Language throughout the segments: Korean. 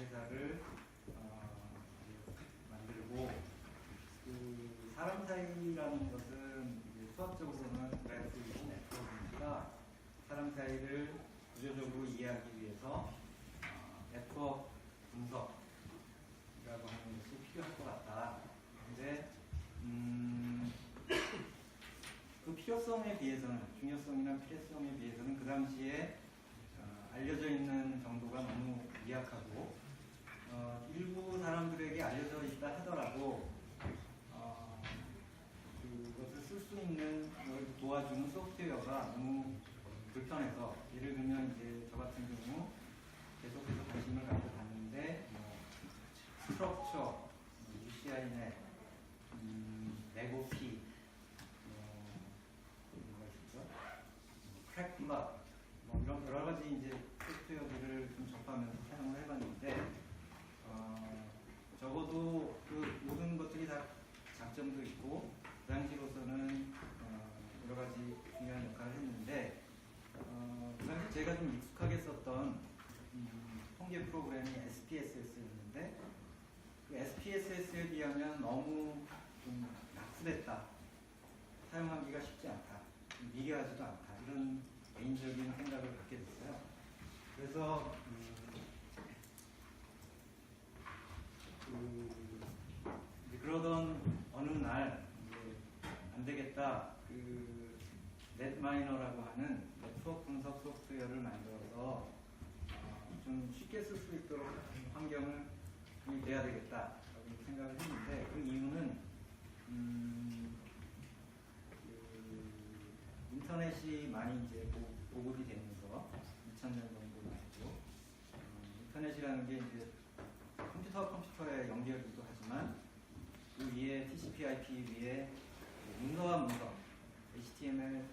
회사를 만들고 그 사람 사이라는 것은 이제 수학적으로는 그래프이고 네트워크니까 사람 사이를 구조적으로 이해하기 위해서 네트워크 분석이라고 하는 것이 필요할 것 같다. 근데 그 필요성에 비해서는 중요성이나 필요성에 비해서는 그 당시에 알려져 있는 정도가 너무 미약하고 일부 사람들에게 알려져 있다 하더라도 그것을 쓸 수 있는 걸 도와주는 소프트웨어가 너무 불편해서 예를 들면 이제 저 같은 경우 계속해서 관심을 갖고 봤는데 스트럭처, UCInet, 레고피, 뭐가 있었죠? 크랙플럿 이런 여러 가지 이제 소프트웨어들을 좀 접하면서 사용을 해봤는데 적어도 그 모든 것들이 다 장점도 있고 그 당시로서는 여러 가지 중요한 역할을 했는데 그 당시 제가 좀 익숙하게 썼던 통계 프로그램이 SPSS였는데 그 SPSS에 비하면 너무 좀 낙후됐다, 사용하기가 쉽지 않다, 미개하지도 않다, 이런 개인적인 생각을 갖게 됐어요. 그래서 그러던 어느 날 안 되겠다, 그 넷마이너라고 하는 네트워크 분석 소프트웨어를 만들어서 좀 쉽게 쓸 수 있도록 환경을 돼야 되겠다라고 생각을 했는데 그 이유는 인터넷이 많이 이제 보급이 되면서 2000년 정도 말고 인터넷이라는 게 이제 컴퓨터에 연결이기도 하지만 그 위에 TCP/IP 위에 문서와 문서, HTML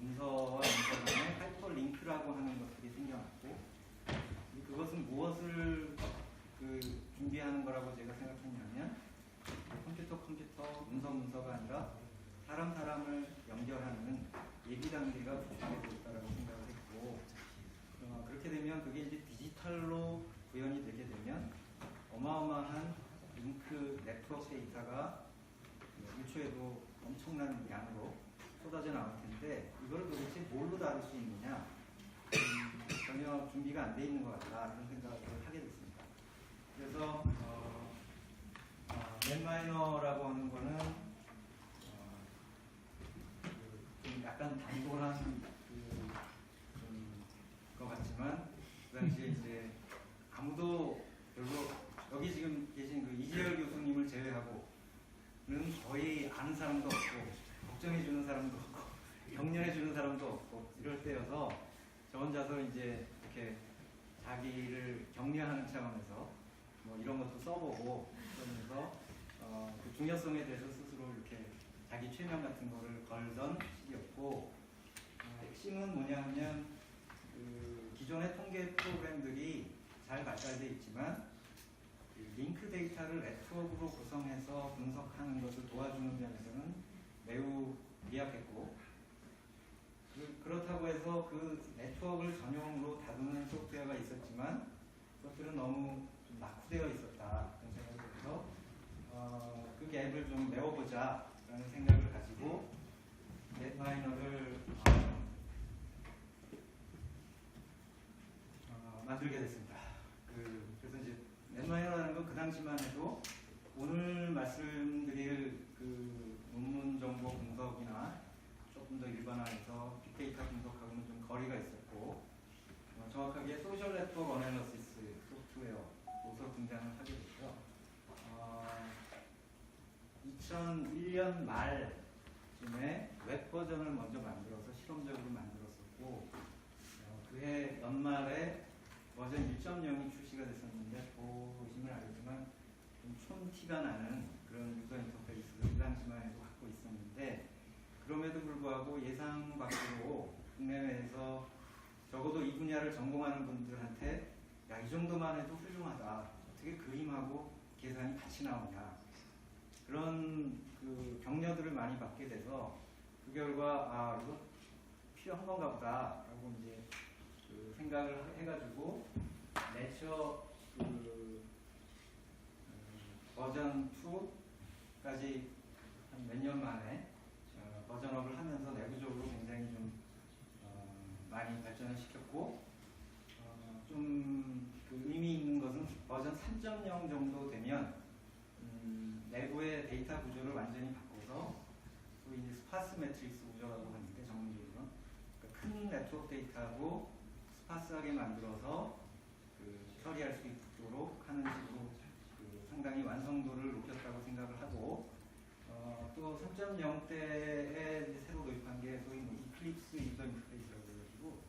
문서와 문서 간에 하이퍼링크라고 하는 것들이 생겨났고 그것은 무엇을 준비하는 거라고 제가 생각했냐면 컴퓨터, 문서가 아니라 사람을 연결하는 예비 단계가 구축되고 있다고 생각을 했고 그렇게 되면 그게 이제 디지털로 구현이 되게 되면 어마어마한 링크 네트워크 데이터가 1초에도 엄청난 양으로 쏟아져 나올 텐데 이걸 도대체 뭘로 다룰 수 있느냐, 전혀 준비가 안 돼 있는 것 같다, 이런 생각을 하게 됐습니다. 그래서 넷마이너라고 하는 거는 좀 약간 단돌한 것 같지만 그 당시에 이제 아무도 별로 여기 지금 계신 그 이재열 교수님을 제외하고는 거의 아는 사람도 없고 걱정해주는 사람도 없고 격려해주는 사람도 없고 이럴 때여서 저 혼자서 이제 이렇게 자기를 격려하는 차원에서 뭐 이런 것도 써보고 그러면서 그 중요성에 대해서 스스로 이렇게 자기 최면 같은 거를 걸던 시기였고 핵심은 뭐냐면 그 기존의 통계 프로그램들이 잘 발달되어 있지만 링크 데이터를 네트워크로 구성해서 분석하는 것을 도와주는 면에서는 매우 미약했고 그렇다고 해서 그 네트워크를 전용으로 다루는 소프트웨어가 있었지만 그것들은 너무 좀 낙후되어 있었다, 그런 생각이 들어서 그 갭을 좀 메워보자 라는 생각을 가지고 넷마이너를 만들게 됐습니다. 그래서 이제 넷마이너라는 건 그 당시만 해도 오늘 말씀드릴 그 논문 정보 분석이나 조금 더 일반화해서 빅데이터 분석하고는 좀 거리가 있었고 정확하게 소셜 네트워크 어널리시스 소프트웨어로서 등장을 하게 됐죠. 2001년 말쯤에 웹 버전을 먼저 만들어서 실험적으로 만들었었고 그해 연말에 버전 1.0이 출시가 됐었는데 보시면 알겠지만 좀 촌티가 나는 그런 유저 인터페이스를 그 당시만 해도 갖고 있었는데 그럼에도 불구하고 예상 밖으로 국내외에서 적어도 이 분야를 전공하는 분들한테 야, 이 정도만 해도 훌륭하다, 어떻게 그림하고 계산이 같이 나오냐, 그런 그 격려들을 많이 받게 돼서 그 결과 이거 필요한 건가 보다 라고 이제 그 생각을 해가지고 내처 그 버전 2까지 한 몇 년 만에 버전업을 하면서 내부적으로 굉장히 좀 많이 발전을 시켰고 좀 그 의미 있는 것은 버전 3.0 정도 되면 내부의 데이터 구조를 완전히 바꿔서 소위 이제 스파스 매트릭스 구조라고 하는데 전문적으로 그러니까 큰 네트워크 데이터하고 스파스하게 만들어서 그 처리할 수 있도록 하는 식으로 그 상당히 완성도를 높였다고 생각을 하고 또 3.0 때에 이제 새로 도입한 게 소위 뭐 이클립스 유저 인터페이스라고 해가지고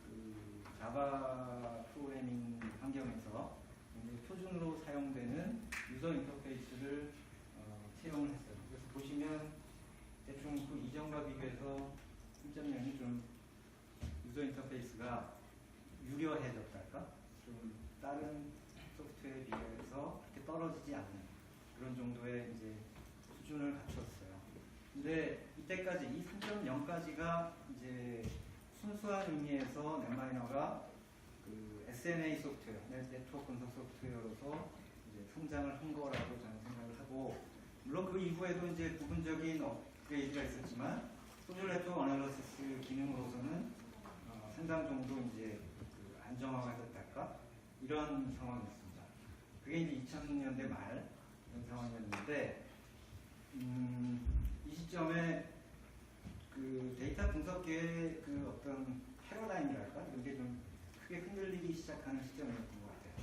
그 자바 프로그래밍 환경에서 이제 표준으로 사용되는 유저 인터페이스를 채용을 했어요. 그래서 보시면 대충 그 이전과 비교해서 3.0이 좀 유저 인터페이스가 유려해졌달까? 좀 다른 소프트웨어에 비교해서 그렇게 떨어지지 않는 그런 정도의 이제 수준을 갖췄어요. 근데 이때까지 이 3.0까지가 이제 순수한 의미에서 넷마이너가 그 SNA 소프트웨어, 네트워크 분석 소프트웨어로서 이제 성장을 한 거라고 저는 생각을 하고, 물론 그 이후에도 이제 부분적인 업그레이드가 있었지만 소셜 네트워크 어널리시스 기능으로서는 상당 정도 이제 그 안정화가 됐달까 이런 상황이었습니다. 그게 이제 2000년대 말 이런 상황이었는데 이 시점에 그 데이터 분석계의 그 어떤 패러다임이랄까 이런 게 좀 크게 흔들리기 시작하는 시점이었던 것 같아요.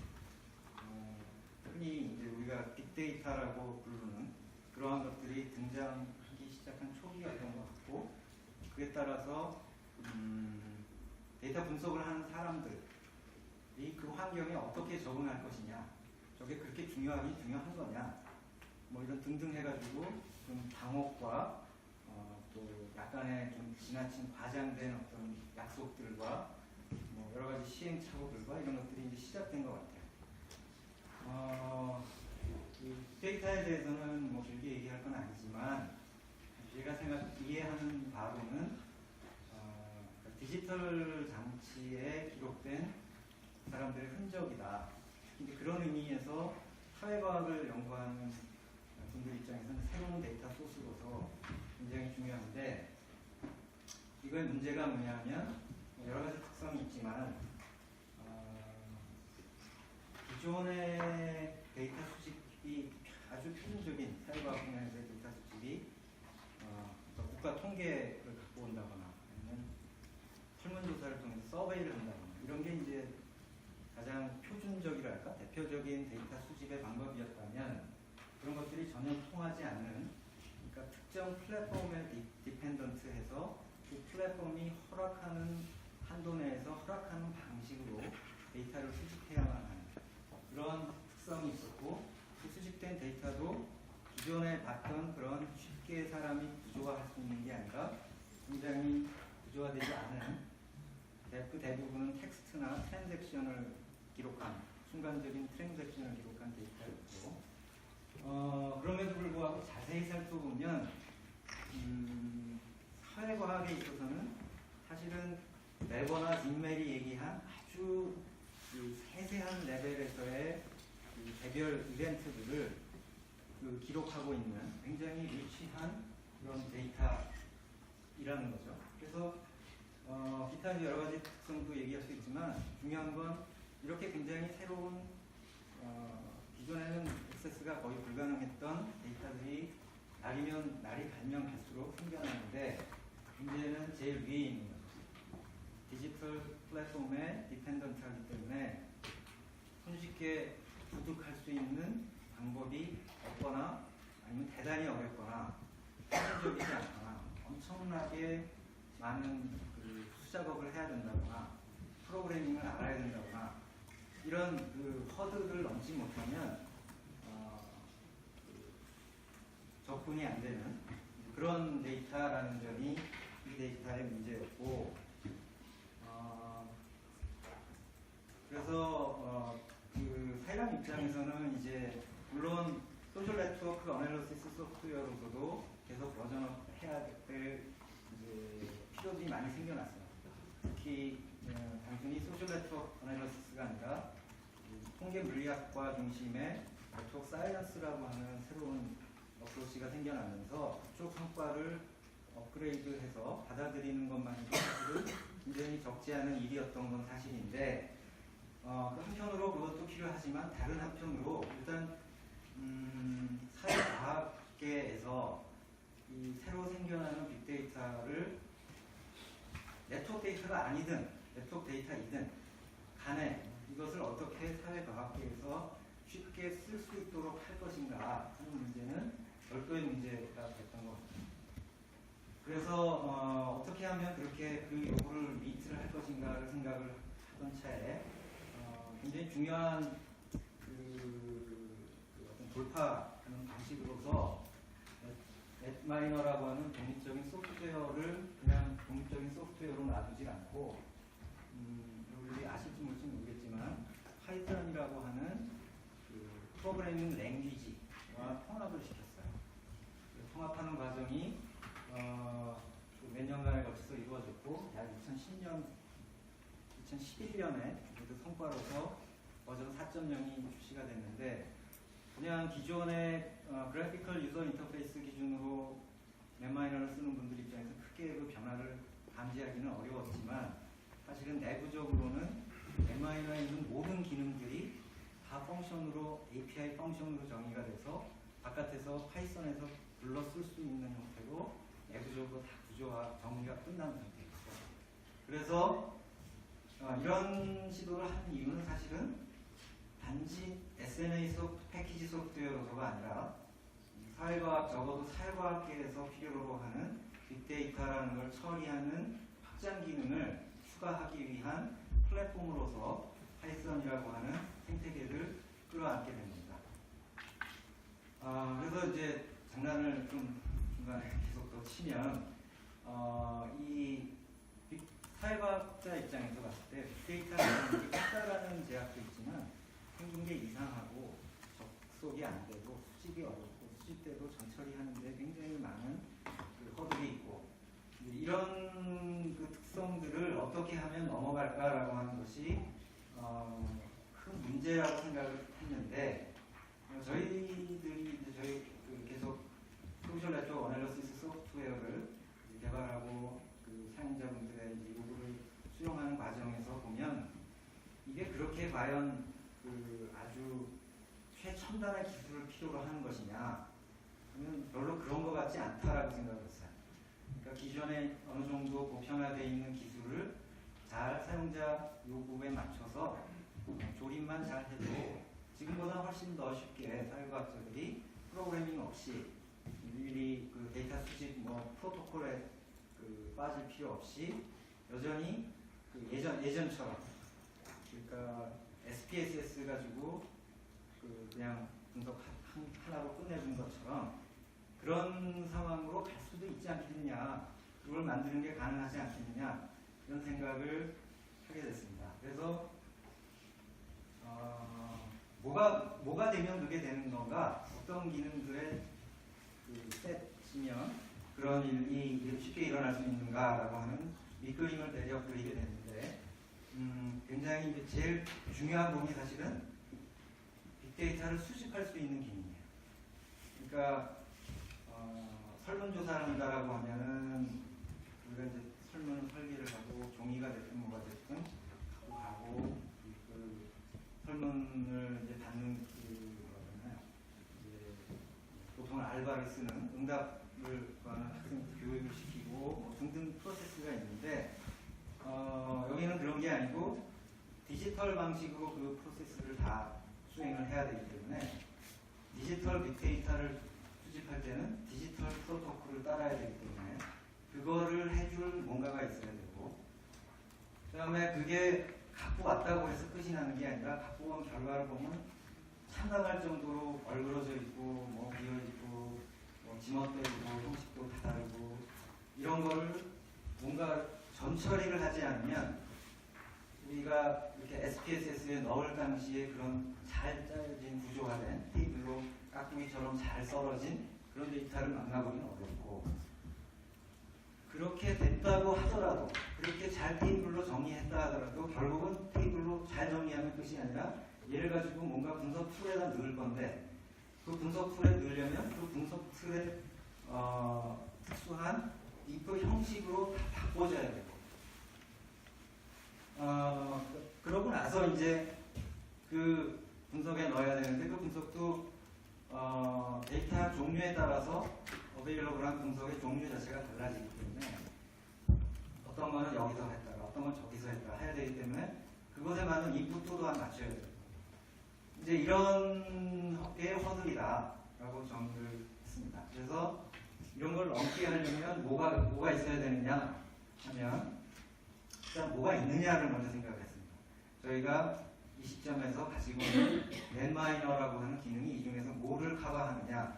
흔히 이제 우리가 빅데이터라고 부르는 그러한 것들이 등장하기 시작한 초기였던 것 같고, 그에 따라서 데이터 분석을 하는 사람들이 그 환경에 어떻게 적응할 것이냐, 저게 그렇게 중요한 거냐, 뭐 이런 등등 해가지고 좀 당혹과 또 약간의 좀 지나친 과장된 어떤 약속들과 뭐 여러 가지 시행착오들과 이런 것들이 이제 시작된 것 같아요. 그 데이터에 대해서는 뭐 길게 얘기할 건 아니지만 제가 이해하는 바로는 디지털 장치에 기록된 사람들의 흔적이다. 근데 그런 의미에서 사회과학을 연구하는 분들 입장에서는 새로운 데이터 소스로서 굉장히 중요한데, 이거의 문제가 뭐냐면 여러 가지 특성이 있지만 기존의 데이터 수집이 아주 표준적인 사회과학 분야에서의 데이터 수집이 국가 통계를 갖고 온다거나 아니면 설문조사를 통해서 서베이를 한다거나 이런 게 이제 가장 표준적이랄까 대표적인 데이터 수집의 방법이었다면, 그런 것들이 전혀 통하지 않는, 그러니까 특정 플랫폼에 디펜던트해서 그 플랫폼이 허락하는 한도 내에서 허락하는 방식으로 데이터를 수집해야만 하는 그런 특성이 있었고, 그 수집된 데이터도 기존에 봤던 그런 쉽게 사람이 구조화할 수 있는 게 아니라 굉장히 구조화되지 않은 그 대부분은 텍스트나 트랜잭션을 기록한 순간적인 트랜잭션을 기록한 데이터였고, 그럼에도 불구하고 자세히 살펴보면 사회과학에 있어서는 사실은 레버나 빅멜이 얘기한 아주 그 세세한 레벨에서의 그 개별 이벤트들을 그 기록하고 있는 굉장히 리치한 그런 데이터이라는 거죠. 그래서 기타 여러 가지 특성도 얘기할 수 있지만 중요한 건 이렇게 굉장히 새로운 기존에는 액세스가 거의 불가능했던 데이터들이 날이 갈면 갈수록 생겨나는데, 문제는 제일 위에 있는 거죠. 디지털 플랫폼에 디펜던트하기 때문에 손쉽게 구독할 수 있는 방법이 없거나 아니면 대단히 어렵거나 현실적이지 않거나 엄청나게 많은 그 수작업을 해야 된다거나 프로그래밍을 알아야 된다거나 이런 그 허들을 넘지 못하면 접근이 안 되는 그런 데이터라는 점이 이 데이터의 문제였고, 그래서 그 사람 입장에서는 이제 물론 소셜 네트워크 어널리시스 소프트웨어로서도 계속 버전업 해야 될 이제 필요들이 많이 생겨났어요. 특히 단순히 소셜 네트워크 어널리시스가 아니라 통계 물리학과 중심의 네트워크 사이언스라고 하는 새로운 어프로치가 생겨나면서 그쪽 성과를 업그레이드해서 받아들이는 것만으로 사실은 굉장히 적지 않은 일이었던 건 사실인데 그 한편으로 그것도 필요하지만 다른 한편으로 일단 사회과학계에서 이 새로 생겨나는 빅데이터를 네트워크 데이터가 아니든 네트워크 데이터이든 간에 이것을 어떻게 사회과학계에서 쉽게 쓸 수 있도록 할 것인가 하는 문제는 별도의 문제가 됐던 것 같습니다. 그래서 어떻게 하면 그렇게 그 요구를 미트를 할 것인가를 생각을 하던 차에 굉장히 중요한 그 어떤 돌파하는 방식으로서 넷마이너라고 하는 독립적인 소프트웨어를 그냥 독립적인 소프트웨어로 놔두질 않고 여러분들이 아실지 모르겠지만 파이썬이라고 하는 그 프로그래밍 랭귀지와 통합을 시켰어요. 통합하는 과정이 몇 년간에 걸쳐서 이루어졌고 약 2011년에 그 성과로서 버전 4.0이 출시가 됐는데 그냥 기존의 그래피컬 유저 인터페이스 기준으로 넷마이너를 쓰는 분들 입장에서 크게 그 변화를 감지하기는 어려웠지만 사실은 내부적으로는 넷마이너에 있는 모든 기능들이 다 펑션으로 API 펑션으로 정의가 돼서 바깥에서 파이썬에서 불러 쓸 수 있는 형태로 내부적으로 다 구조화 정의가 끝난 상태였어요. 그래서 이런 시도를 한 이유는 사실은 단지 SNA 패키지 소프트웨어로서가 아니라 사회과학, 적어도 사회과학계에서 필요로 하는 빅데이터라는 걸 처리하는 확장 기능을 추가하기 위한 플랫폼으로서 파이썬이라고 하는 생태계를 끌어안게 됩니다. 그래서 이제 장난을 좀 중간에 계속 더 치면 이 사회과학자 입장에서 봤을 때 빅데이터는 숫자라는 제약도 있지만 생긴 게 이상하고 접속이 안 되고 수집이 어렵고 수집돼도 전처리하는 데 굉장히 많은 그 허들이 있고 이런 그 특성들을 어떻게 하면 넘어갈까라고 하는 것이 큰 문제라고 생각을 했는데 저희 계속 소셜 네트워크 어널리시스 소프트웨어를 개발하고 그 사용자분들의 요구를 수용하는 과정에서 보면 이게 그렇게 과연 그 아주 최첨단의 기술을 필요로 하는 것이냐 그러면 별로 그런 것 같지 않다라고 생각을 했어요. 그러니까 기존에 어느 정도 보편화되어 있는 기술을 잘 사용자 요구에 맞춰서 조립만 잘 해도 지금보다 훨씬 더 쉽게 사회과학자들이 프로그래밍 없이 일일이 그 데이터 수집 프로토콜에 그 빠질 필요 없이 여전히 그 예전처럼 그러니까 SPSS 가지고 그냥 분석 하나로 끝내준 것처럼 그런 상황으로 갈 수도 있지 않겠느냐, 그걸 만드는 게 가능하지 않겠느냐 이런 생각을 하게 됐습니다. 그래서 뭐가 되면 그게 되는 건가, 어떤 기능들의 그 셋이면 그런 일이 쉽게 일어날 수 있는가라고 하는 밑그림을 대략 그리게 됐는데 굉장히 이제 제일 중요한 부분이 사실은 빅데이터를 수집할 수 있는 기능이에요. 그러니까 설문조사를 한다라고 하면은 우리가 이제 설문을 설계를 하고 종이가 됐든 뭐가 됐든 가고 그 설문을 이제 받는 보통 알바를 쓰는 응답을 구하는 학생들 교육을 시키고 뭐 등등 프로세스가 있는데 여기는 그런 게 아니고 디지털 방식으로 그 프로세스를 다 수행을 해야 되기 때문에 디지털 빅데이터를 수집할 때는 디지털 프로토콜을 따라야 되기 때문에 그거를 해줄 뭔가가 있어야 되고 그 다음에 그게 갖고 왔다고 해서 끝이 나는 게 아니라 갖고 온 결과를 보면 참담할 정도로 얼그러져 있고 뭐 비어 있고 뭐 지멋도 있고 형식도 다 다르고 이런 거를 뭔가 전처리를 하지 않으면 우리가 이렇게 SPSS에 넣을 당시에 그런 잘 짜여진 구조가 된 테이블로 깍두기처럼 잘 썰어진 그런 데이터를 만나보기는 어렵고 그렇게 됐다고 하더라도 그렇게 잘 테이블로 정리했다 하더라도 결국은 테이블로 잘 정리하면 끝이 아니라 얘를 가지고 뭔가 분석 툴에다 넣을 건데 그 분석 툴에 넣으려면 그 분석 툴의 특수한 if 형식으로 다 바꿔줘야 되고 그러고 나서 이제 그 분석에 넣어야 되는데 그 분석도 데이터 종류에 따라서 어베일러블한 분석의 종류 자체가 달라지기 때문에 어떤 거는 여기서 했다가 어떤 건 저기서 했다가 해야 되기 때문에 그것에 맞는 인풋 또한 맞춰야 돼요. 이제 이런 게 허들이다라고 정의를 했습니다. 그래서 이런 걸 넘게 하려면 뭐가 있어야 되느냐 하면 일단 뭐가 있느냐를 먼저 생각했습니다. 저희가 이 시점에서 가지고 있는 넷마이너라고 하는 기능이 이 중에서 뭐를 커버하느냐를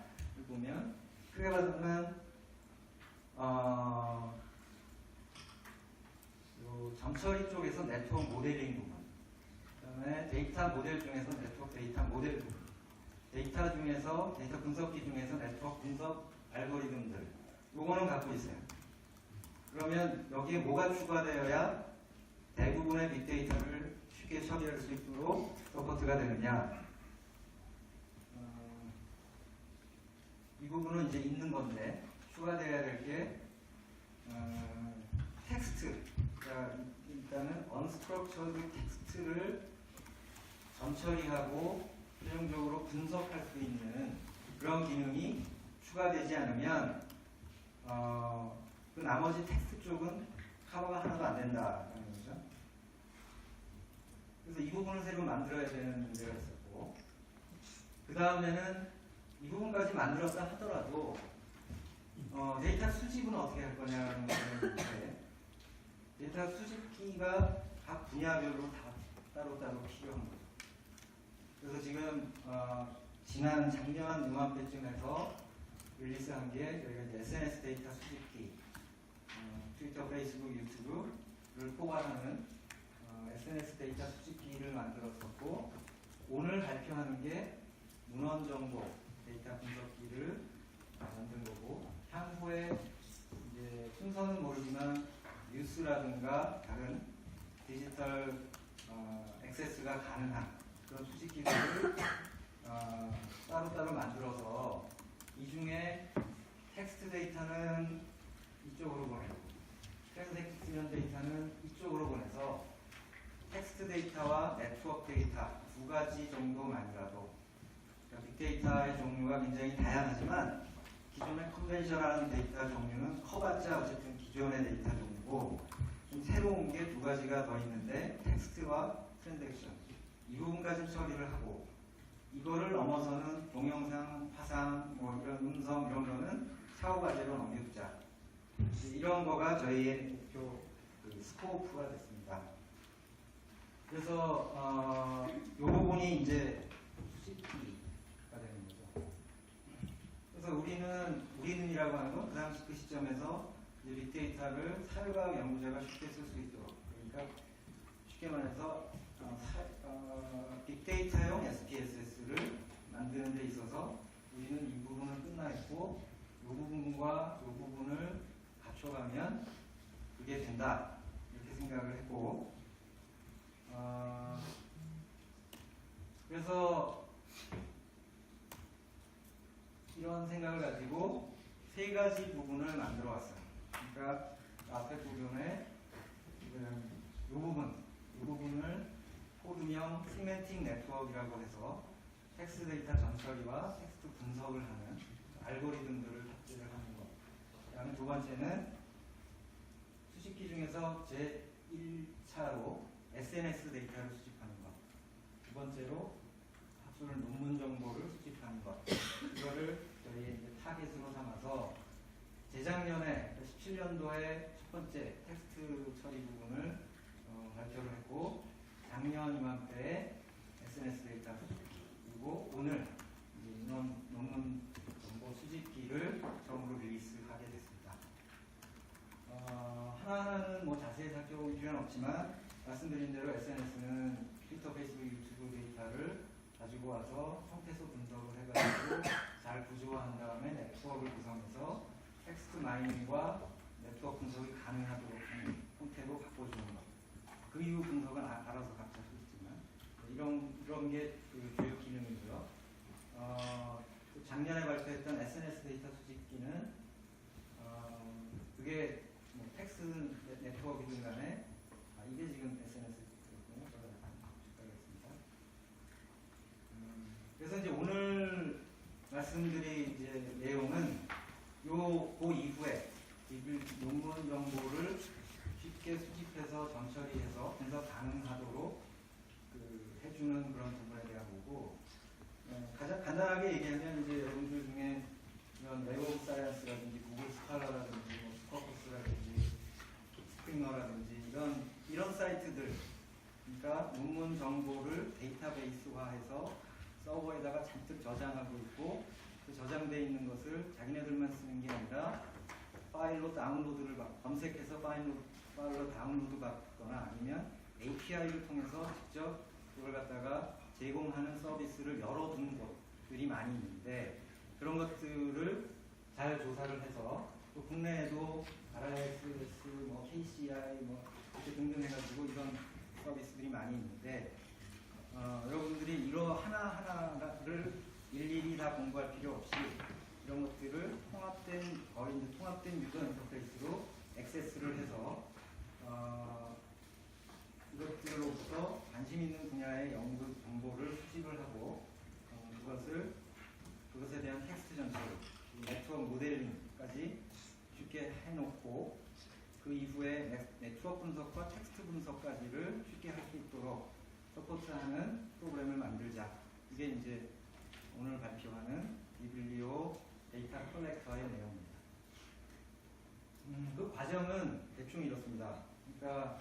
보면 크게 봐서는 점처리 쪽에서 네트워크 모델링 부분, 그다음에 데이터 모델 중에서 네트워크 데이터 모델 부분, 데이터 중에서 데이터 분석기 중에서 네트워크 분석 알고리즘들, 요거는 갖고 있어요. 그러면 여기에 뭐가 추가되어야 대부분의 빅데이터를 쉽게 처리할 수 있도록 서포트가 되느냐? 이 부분은 이제 있는 건데 추가되어야 될 게 텍스트. 일단은 unstructured 텍스트를 점처리하고 최종적으로 분석할 수 있는 그런 기능이 추가되지 않으면 그 나머지 텍스트 쪽은 커버가 하나도 안 된다는 거죠. 그래서 이 부분을 새로 만들어야 되는 문제가 있었고, 그 다음에는 이 부분까지 만들었다 하더라도 데이터 수집은 어떻게 할 거냐는 문제인데, 데이터 수집기가 각 분야별로 다 따로따로 필요한 거죠. 그래서 지금 지난 작년 이맘때쯤 해서 릴리스한 게 저희가 이제 SNS 데이터 수집기, 트위터, 페이스북, 유튜브를 포괄하는 SNS 데이터 수집기를 만들었었고, 오늘 발표하는 게 문헌 정보 데이터 분석기를 만든 거고, 향후에 이제 순서는 모르지만 뉴스라든가 다른 디지털 액세스가 가능한 그런 수집기들을 따로따로 만들어서 이 중에 텍스트 데이터는 이쪽으로 보내고 트랜잭션 데이터는 이쪽으로 보내서 텍스트 데이터와 네트워크 데이터 두 가지 정도만이라도, 그러니까 빅데이터의 종류가 굉장히 다양하지만 기존의 컨벤셔널한 데이터 종류는 커봤자 어쨌든 기존의 데이터 종류고, 좀 새로운 게 두 가지가 더 있는데 텍스트와 트랜잭션 이 부분까지 처리를 하고, 이거를 넘어서는 동영상, 화상, 뭐 이런 음성 이런 거는 사후 과제로 넘겨두자. 이런 거가 저희의 목표 스코프가 됐습니다. 그래서 이 부분이 이제 수집기가 되는 거죠. 그래서 우리는이라고 하는 건 그 당시 그 시점에서 이제 빅데이터를 사회과학 연구자가 쉽게 쓸 수 있도록, 그러니까 쉽게 말해서 빅데이터용 SPSS를 만드는 데 있어서 우리는 이 부분은 끝나 있고 이 부분과 이 부분을 갖춰가면 그게 된다 이렇게 생각을 했고, 그래서 이런 생각을 가지고 세 가지 부분을 만들어 왔어요. 그러니까 앞에 부분에 이 부분을 코드명 시멘틱 네트워크라고 해서 텍스트 데이터 전처리와 텍스트 분석을 하는 알고리즘들을 탑재를 하는 것. 그다음에 두 번째는 수집기 중에서 제1차로 SNS 데이터를 수집하는 것. 두 번째로 학술 논문 정보를 수집하는 것. 이거를 저희 이제 타겟으로 삼아서 재작년에 17년도에 첫 번째 텍스트 처리 부분을 발표를 했고, 작년 이맘때 SNS 데이터 수집기, 그리고 오늘 이제 논문 정보 수집기를 처음으로 릴리스하게 됐습니다. 하나하나는 뭐 자세히 살펴볼 필요는 없지만 말씀드린 대로 SNS는 트위터, 페이스북, 유튜브 데이터를 가지고 와서 형태소 분석을 해가지고 잘 구조화한 다음에 네트워크를 구성해서 텍스트 마이닝과 네트워크 분석이 가능하도록 하는 형태로 바꿔주는 것. 그 이후 분석은 알아서 각자 할 수 있지만 이런 게 그 주요 기능이고요. 작년에 발표했던 SNS 데이터 수집기는 그게 뭐 텍스 네트워크이든 간에 이게 지금 SNS였군요. 가겠습니다. 그래서 이제 오늘 말씀드릴 이제 내용은 그 이후에 논문 정보를 쉽게 수집해서 전처리해서 분석 가능하도록 해주는 그런 부분에 대한 거고, 가장 간단하게 얘기하면 이제 여러분들 중에 이런 웹 오브 사이언스라든지 구글 스칼라라든지 뭐 스코퍼스라든지 스프링어라든지 이런 사이트들, 그러니까 논문 정보를 데이터베이스화해서 서버에다가 잔뜩 저장하고 있고, 그 저장되어 있는 것을 자기네들만 쓰는 게 아니라 파일로 다운로드를 검색해서 파일로 다운로드 받거나 아니면 API를 통해서 직접 그걸 갖다가 제공하는 서비스를 열어둔 곳들이 많이 있는데, 그런 것들을 잘 조사를 해서 또 국내에도 RISS, 뭐 KCI, 뭐 등등 해가지고 이런 서비스들이 많이 있는데, 여러분들이 이러 하나하나를 일일이 다 공부할 필요 없이 이런 것들을 거의 이제 통합된 유저 인터페이스로 액세스를 해서 이것들로부터 관심 있는 분야의 연구 정보를 수집을 하고 그것에 대한 텍스트 전처, 네트워크 모델링까지 쉽게 해놓고 그 이후에 네트워크 분석과 텍스트 분석까지를 쉽게 할 수 있도록 서포트하는 프로그램을 만들자. 이게 이제 오늘 발표하는 비블리오 데이터 컬렉터의 내용입니다. 그 과정은 대충 이렇습니다. 그러니까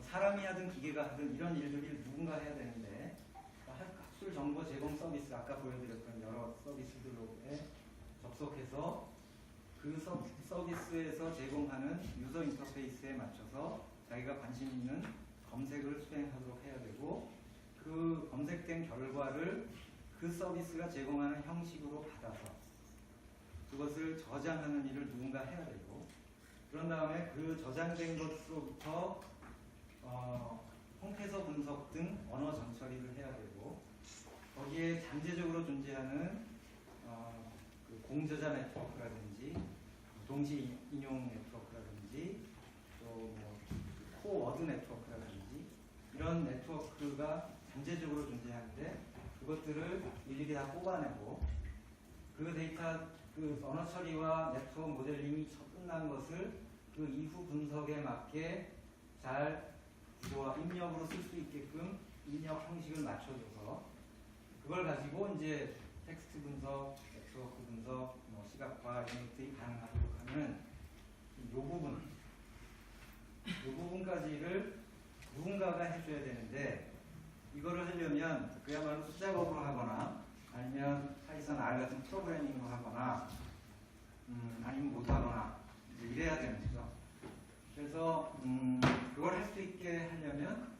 사람이 하든 기계가 하든 이런 일들을 누군가 해야 되는데, 학술 정보 제공 서비스, 아까 보여드렸던 여러 서비스들로에 접속해서 그 서비스에서 제공하는 유저 인터페이스에 맞춰서 자기가 관심 있는 검색을 수행하도록 해야 되고, 그 검색된 결과를 그 서비스가 제공하는 형식으로 받아서 그것을 저장하는 일을 누군가 해야 되고, 그런 다음에 그 저장된 것으로부터 홈페이지 분석 등 언어 전처리를 해야 되고, 거기에 잠재적으로 존재하는 그 공저자 네트워크라든지 동시 인용 네트워크라든지 또 뭐 코워드 네트워크라든지 이런 네트워크가 잠재적으로 존재하는데, 그것들을 일일이 다 뽑아내고 그 데이터, 그 언어 처리와 네트워크 모델링이 끝난 것을 그 이후 분석에 맞게 잘 구조와 입력으로 쓸 수 있게끔 입력 형식을 맞춰줘서 그걸 가지고 이제 텍스트 분석, 네트워크 분석, 뭐 시각화 이런 것들이 가능하도록 하는 이 부분까지를 누군가가 해줘야 되는데, 이거를 하려면 그야말로 수작업으로 하거나 아니면 파이썬 R 같은 프로그래밍으로 하거나 아니면 못하거나 이래야 되는 거죠. 그래서 그걸 할 수 있게 하려면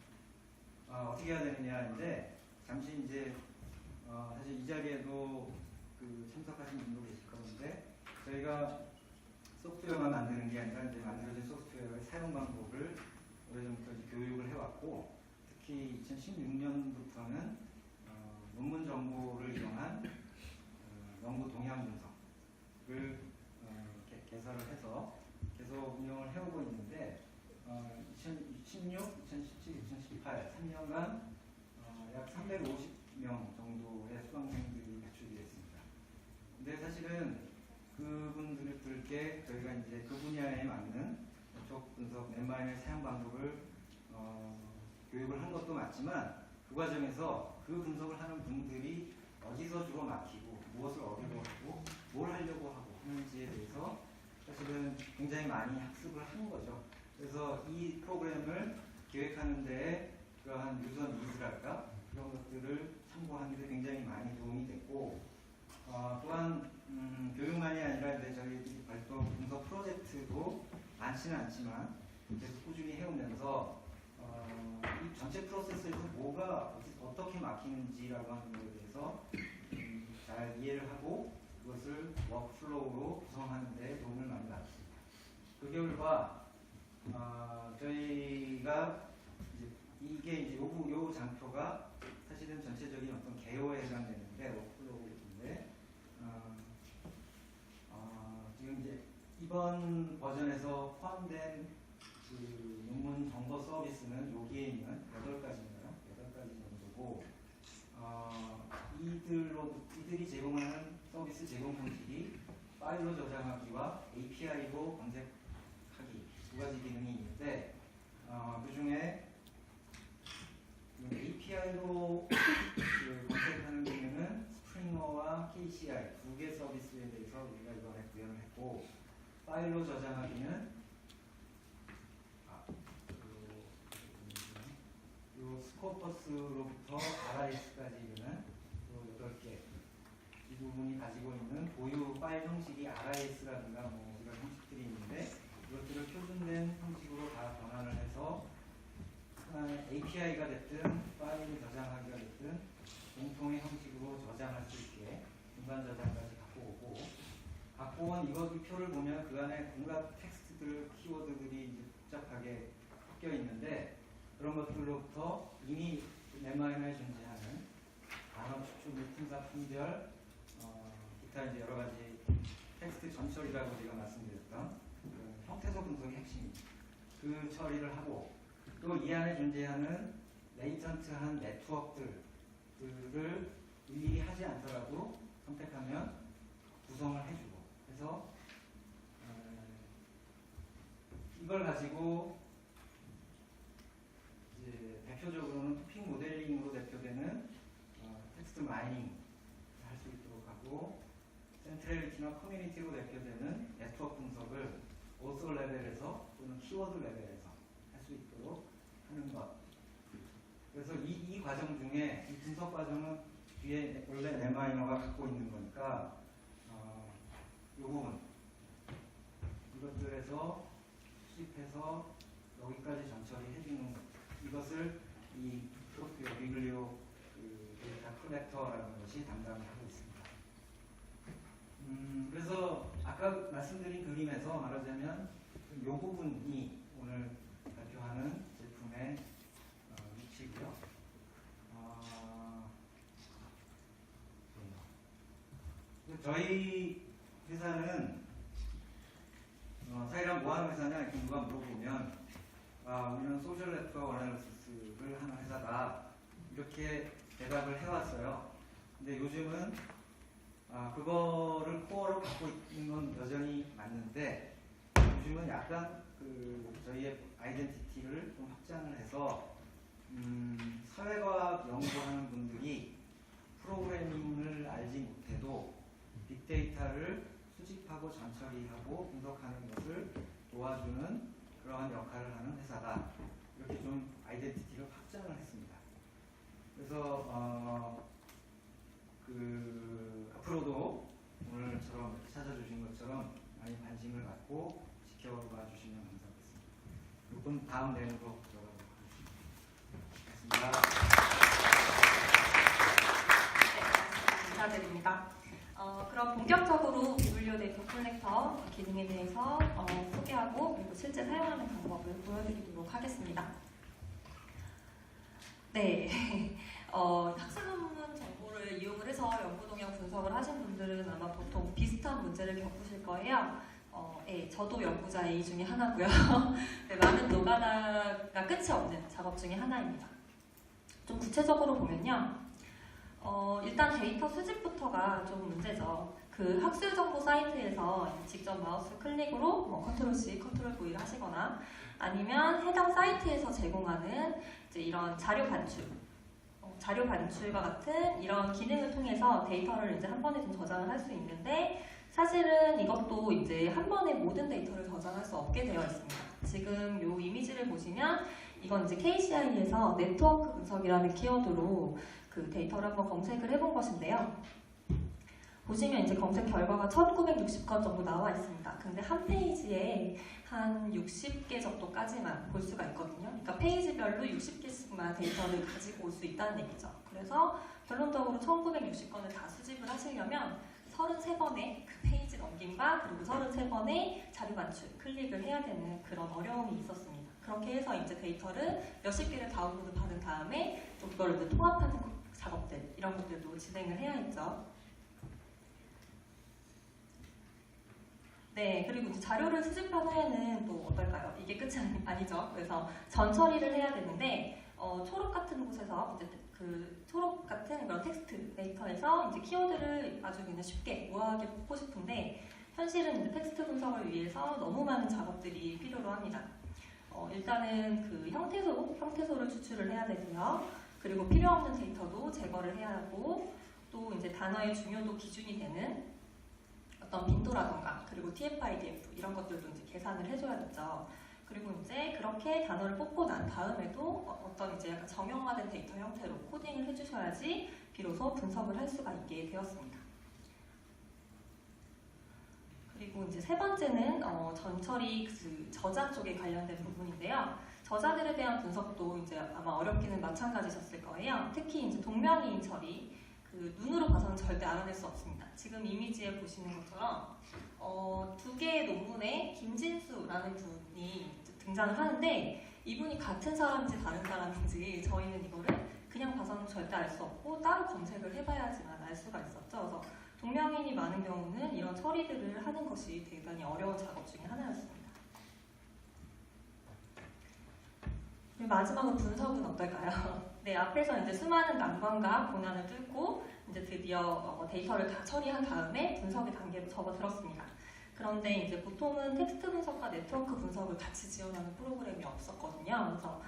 어떻게 해야 되느냐인데, 잠시 이제 사실 이 자리에도 그 참석하신 분도 계실 건데, 저희가 소프트웨어만 만드는 게 아니라 이제 만들어진 소프트웨어의 사용 방법을 오래전부터 이제 교육을 해왔고, 특히 2016년부터는 논문 정보를 이용한 연구 동향 분석을 개설을 해서 계속 운영을 해오고 있는데, 2016, 2017, 2018 3년간 약 350명 정도의 수강생들이 배출이 됐습니다. 근데 사실은 그분들께 저희가 이제 그 분야에 맞는 네트워크 분석 넷마인의 사용 방법을 교육을 한 것도 맞지만, 그 과정에서 그 분석을 하는 분들이 어디서 주로 막히고 무엇을 어려워하고 뭘 하려고 하고 하는지에 대해서 사실은 굉장히 많이 학습을 한 거죠. 그래서 이 프로그램을 기획하는 데에 그러한 유저 니즈랄까 그런 것들을 참고하는 데 굉장히 많이 도움이 됐고, 또한 교육만이 아니라 이제 저희 발도 분석 프로젝트도 많지는 않지만 계속 꾸준히 해오면서 이 전체 프로세스에서 뭐가 어떻게 막히는지라고 하는 것에 대해서 잘 이해를 하고 그것을 워크플로우로 구성하는 데 도움을 많이 받았습니다. 그 결과 저희가 이제 이게 이제 요 장표가 설치된 전체적인 어떤 개요에 해당되는데 워크플로우인데 지금 이제 이번 버전에서 포함된 그 논문 정보 서비스는 여기에 있는 8가지인가요? 8가지 정도고 이들이 제공하는 서비스 제공 형식이 파일로 저장하기와 API로 검색하기 2가지 기능이 있는데 그 중에 API로 검색하는 기능은 스프링어와 KCI 2개 서비스에 대해서 우리가 이번에 구현을 했고 파일로 저장하기는 요 스코퍼스로부터 RIS까지 이르는 8개 이 부분이 가지고 있는 고유 파일 형식이 RIS라든가 뭐 이런 형식들이 있는데 이것들을 표준된 형식으로 다 변환을 해서 API가 됐든 파일을 저장하기가 됐든 공통의 형식으로 저장할 수 있게 중간 저장까지 갖고 온 이 표를 보면 그 안에 온갖 텍스트들, 키워드들이 이제 복잡하게 섞여 있는데 그런 것들로부터 이미 넷마이너에 존재하는 단어 추출 및 품사 품별, 기타 이제 여러 가지 텍스트 전처리라고 제가 말씀드렸던 그 형태소 분석의 핵심입니다. 그 처리를 하고 또 이 안에 존재하는 레이턴트한 네트워크들을 일일이 하지 않더라도 선택하면 구성을 해주고 그래서 이걸 가지고 이제 대표적으로는 토픽 모델링으로 대표되는 텍스트 마이닝 할 수 있도록 하고 센트럴리티나 커뮤니티로 대표되는 네트워크 분석을 오서 레벨에서 또는 키워드 레벨에서 할 수 있도록 하는 것. 그래서 이 과정 중에 이 분석 과정은 뒤에 원래 넷마이너가 갖고 있는 거니까 이 부분 이것들에서 수집해서 여기까지 전처리 해주는 것. 이것을 이 비글리오 데이터 컬렉터라는 것이 담당을 하고 있습니다. 그래서 아까 말씀드린 그림에서 말하자면 이 부분이 오늘 발표하는 제품의 위치고요. 저희 회사는 사이랑 뭐하는 회사냐 이렇게 누가 물어보면 우리는 소셜 네트워크 어널리시스를 하는 회사다 이렇게 대답을 해왔어요. 근데 요즘은 그거를 코어로 갖고 있는 건 여전히 맞는데 요즘은 약간 저희의 아이덴티티를 좀 확장을 해서 사회과학 연구하는 분들이 프로그래밍을 알지 못해도 빅데이터를 수집하고 전처리하고 분석하는 것을 도와주는 그러한 역할을 하는 회사다. 이렇게 좀 아이덴티티를 확장을 했습니다. 그래서 앞으로도 오늘처럼 이렇게 찾아주신 것처럼 많이 관심을 갖고 지켜봐 주시면 감사하겠습니다. 이번 다음 내용으로 들어가도록 하겠습니다. 네, 감사드립니다. 그럼 본격적으로 비글리오 데이터 컬렉터 기능에 대해서 소개하고 그리고 실제 사용하는 방법을 보여드리도록 하겠습니다. 네, 학술 논문 정보를 이용을 해서 연구 동향 분석을 하신 분들은 아마 보통 비슷한 문제를 겪으실 거예요. 네, 저도 연구자 A 중에 하나고요. 네, 많은 노가다가 끝이 없는 작업 중에 하나입니다. 좀 구체적으로 보면요. 일단 데이터 수집부터가 좀 문제죠. 그 학술 정보 사이트에서 직접 마우스 클릭으로 컨트롤 C, 컨트롤 V를 하시거나 아니면 해당 사이트에서 제공하는 이제 이런 자료 반출과 같은 이런 기능을 통해서 데이터를 이제 한 번에 좀 저장을 할 수 있는데 사실은 이것도 이제 한 번에 모든 데이터를 저장할 수 없게 되어 있습니다. 지금 이 이미지를 보시면 이건 이제 KCI에서 네트워크 분석이라는 키워드로 그 데이터를 한번 검색을 해본 것인데요. 보시면 이제 검색 결과가 1960건 정도 나와 있습니다. 근데 한 페이지에 한 60개 정도까지만 볼 수가 있거든요. 그러니까 페이지별로 60개씩만 데이터를 가지고 올 수 있다는 얘기죠. 그래서 결론적으로 1960건을 다 수집을 하시려면 33번의 그 페이지 넘김과 그리고 33번의 자료 반출, 클릭을 해야 되는 그런 어려움이 있었습니다. 그렇게 해서 이제 데이터를 몇십 개를 다운로드 받은 다음에 또 그걸 이제 통합하는 작업들 이런 것들도 진행을 해야 했죠. 네, 그리고 이제 자료를 수집한 후에는 또 어떨까요? 이게 끝이 아니죠. 그래서 전 처리를 해야 되는데 초록 같은 곳에서 이제 그 초록 같은 그런 텍스트 데이터에서 이제 키워드를 아주 그냥 쉽게 우아하게 뽑고 싶은데 현실은 이제 텍스트 분석을 위해서 너무 많은 작업들이 필요로 합니다. 일단은 그 형태소를 추출을 해야 되고요. 그리고 필요 없는 데이터도 제거를 해야 하고 또 이제 단어의 중요도 기준이 되는 어떤 빈도라던가 그리고 TF-IDF 이런 것들도 이제 계산을 해줘야겠죠. 그리고 이제 그렇게 단어를 뽑고 난 다음에도 어떤 이제 약간 정형화된 데이터 형태로 코딩을 해주셔야지 비로소 분석을 할 수가 있게 되었습니다. 그리고 이제 세 번째는 전처리 그 저자 쪽에 관련된 부분인데요. 저자들에 대한 분석도 이제 아마 어렵기는 마찬가지셨을 거예요. 특히 이제 동명이인 처리, 그 눈으로 봐서는 절대 알아낼 수 없습니다. 지금 이미지에 보시는 것처럼 두 개의 논문에 김진수라는 분이 등장을 하는데 이분이 같은 사람인지 다른 사람인지 저희는 이거를 그냥 봐서는 절대 알 수 없고 따로 검색을 해봐야지만 알 수가 있었죠. 그래서 동명이인이 많은 경우는 이런 처리들을 하는 것이 대단히 어려운 작업 중에 하나였습니다. 그리고 마지막으로 분석은 어떨까요? 네, 앞에서 이제 수많은 난관과 고난을 뚫고 이제 드디어 데이터를 다 처리한 다음에 분석의 단계로 접어들었습니다. 그런데 이제 보통은 텍스트 분석과 네트워크 분석을 같이 지원하는 프로그램이 없었거든요. 그래서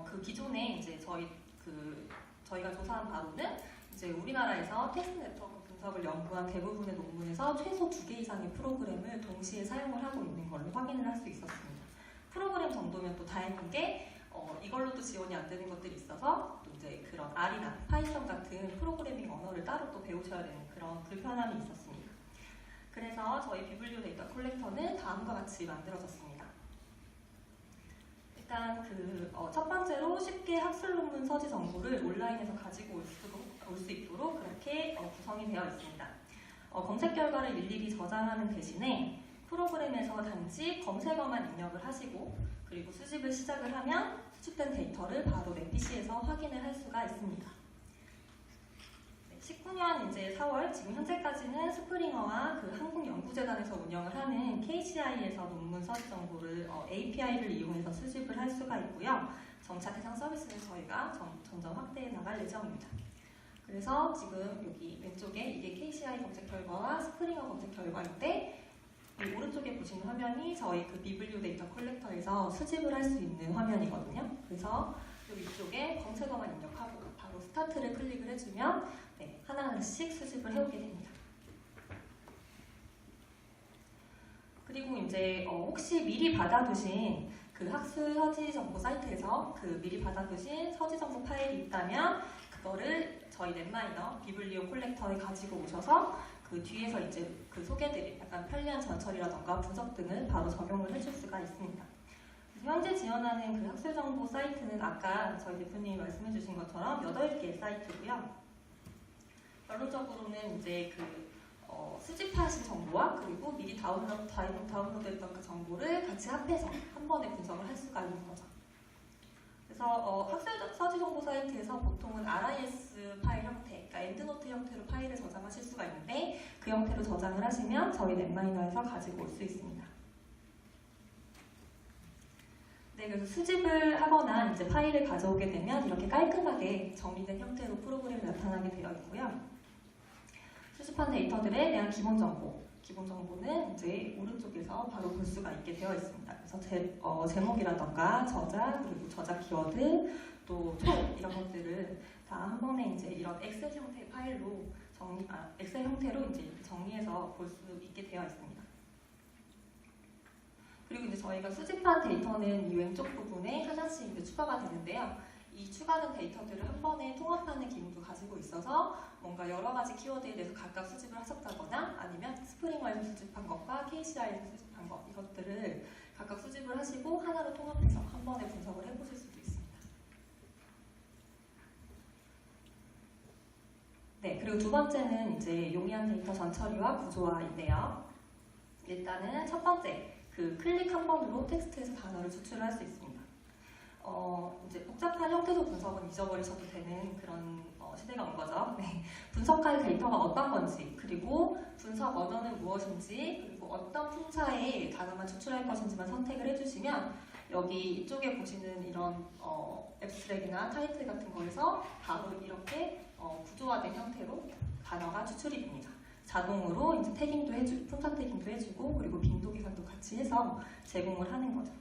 그 기존에 이제 저희가 조사한 바로는 이제 우리나라에서 텍스트 네트워크 분석을 연구한 대부분의 논문에서 최소 2개 이상의 프로그램을 동시에 사용을 하고 있는 걸로 확인을 할 수 있었습니다. 프로그램 정도면 또 다행인 게 이걸로도 지원이 안 되는 것들이 있어서 또 이제 그런 R이나 파이썬 같은 프로그래밍 언어를 따로 또 배우셔야 되는 그런 불편함이 있었습니다. 그래서 저희 비블리오 데이터 콜렉터는 다음과 같이 만들어졌습니다. 일단 첫 번째로 쉽게 학술 논문 서지 정보를 온라인에서 가지고 올 수 있도록 그렇게 구성이 되어 있습니다. 검색 결과를 일일이 저장하는 대신에 프로그램에서 단지 검색어만 입력을 하시고 그리고 수집을 시작을 하면 수집된 데이터를 바로 내 PC에서 확인을 할 수가 있습니다. 19년 이제 4월 지금 현재까지는 스프링어와 그 한국연구재단에서 운영을 하는 KCI에서 논문 서지 정보를 API를 이용해서 수집을 할 수가 있고요. 점차 대상 서비스는 저희가 점점 확대해 나갈 예정입니다. 그래서 지금 여기 왼쪽에 이게 KCI 검색 결과와 스프링어 검색 결과인데 이 오른쪽에 보시는 화면이 저희 그 비블리오 데이터 콜렉터에서 수집을 할 수 있는 화면이거든요. 그래서 여기 위쪽에 검색어만 입력하고 바로 스타트를 클릭을 해주면 네, 하나하나씩 수집을 해오게 됩니다. 그리고 이제 혹시 미리 받아두신 그 학술 서지 정보 사이트에서 그 미리 받아두신 서지 정보 파일이 있다면 그거를 저희 넷마이너 비블리오 콜렉터에 가지고 오셔서 그 뒤에서 이제 그 소개드린 약간 편리한 전처리라던가 분석 등을 바로 적용을 해줄 수가 있습니다. 현재 지원하는 그 학술 정보 사이트는 아까 저희 대표님이 말씀해 주신 것처럼 8개의 사이트고요. 결론적으로는 이제 수집하신 정보와 그리고 미리 다운로드했던 그 정보를 같이 합해서 한 번에 분석을 할 수가 있는 거죠. 그래서 학술 서지 정보 사이트에서 보통은 RIS 파일 형태, 그러니까 엔드노트 형태로 파일을 저장하실 수가 있는데 그 형태로 저장을 하시면 저희 넷마이너에서 가지고 올 수 있습니다. 네, 그래서 수집을 하거나 이제 파일을 가져오게 되면 이렇게 깔끔하게 정리된 형태로 프로그램이 나타나게 되어 있고요. 수집한 데이터들에 대한 기본 정보는 이제 오른쪽에서 바로 볼 수가 있게 되어 있습니다. 그래서 제목이라던가 저자, 그리고 저자 키워드, 또 총 이런 것들을 다 한 번에 이제 이런 엑셀 형태의 파일로 엑셀 형태로 이제 정리해서 볼 수 있게 되어 있습니다. 그리고 이제 저희가 수집한 데이터는 이 왼쪽 부분에 하나씩 이제 추가가 되는데요. 이 추가된 데이터들을 한 번에 통합하는 기능도 가지고 있어서 뭔가 여러 가지 키워드에 대해서 각각 수집을 하셨다거나 아니면 스프링어에서 수집한 것과 KCI에서 수집한 것 이것들을 각각 수집을 하시고 하나로 통합해서 한 번에 분석을 해보실 수도 있습니다. 네, 그리고 두 번째는 이제 용이한 데이터 전처리와 구조화인데요. 일단은 첫 번째, 그 클릭 한 번으로 텍스트에서 단어를 추출할 수 있습니다. 이제 복잡한 형태소 분석은 잊어버리셔도 되는 그런 시대가 온 거죠. 네. 분석할 데이터가 어떤 건지, 그리고 분석 언어는 무엇인지, 그리고 어떤 품사의 단어만 추출할 것인지만 선택을 해주시면 여기 이쪽에 보시는 이런 앱스트랙이나 타이틀 같은 거에서 바로 이렇게 구조화된 형태로 단어가 추출이 됩니다. 자동으로 이제 태깅도 품사 태깅도 해주고 그리고 빈도 계산도 같이 해서 제공을 하는 거죠.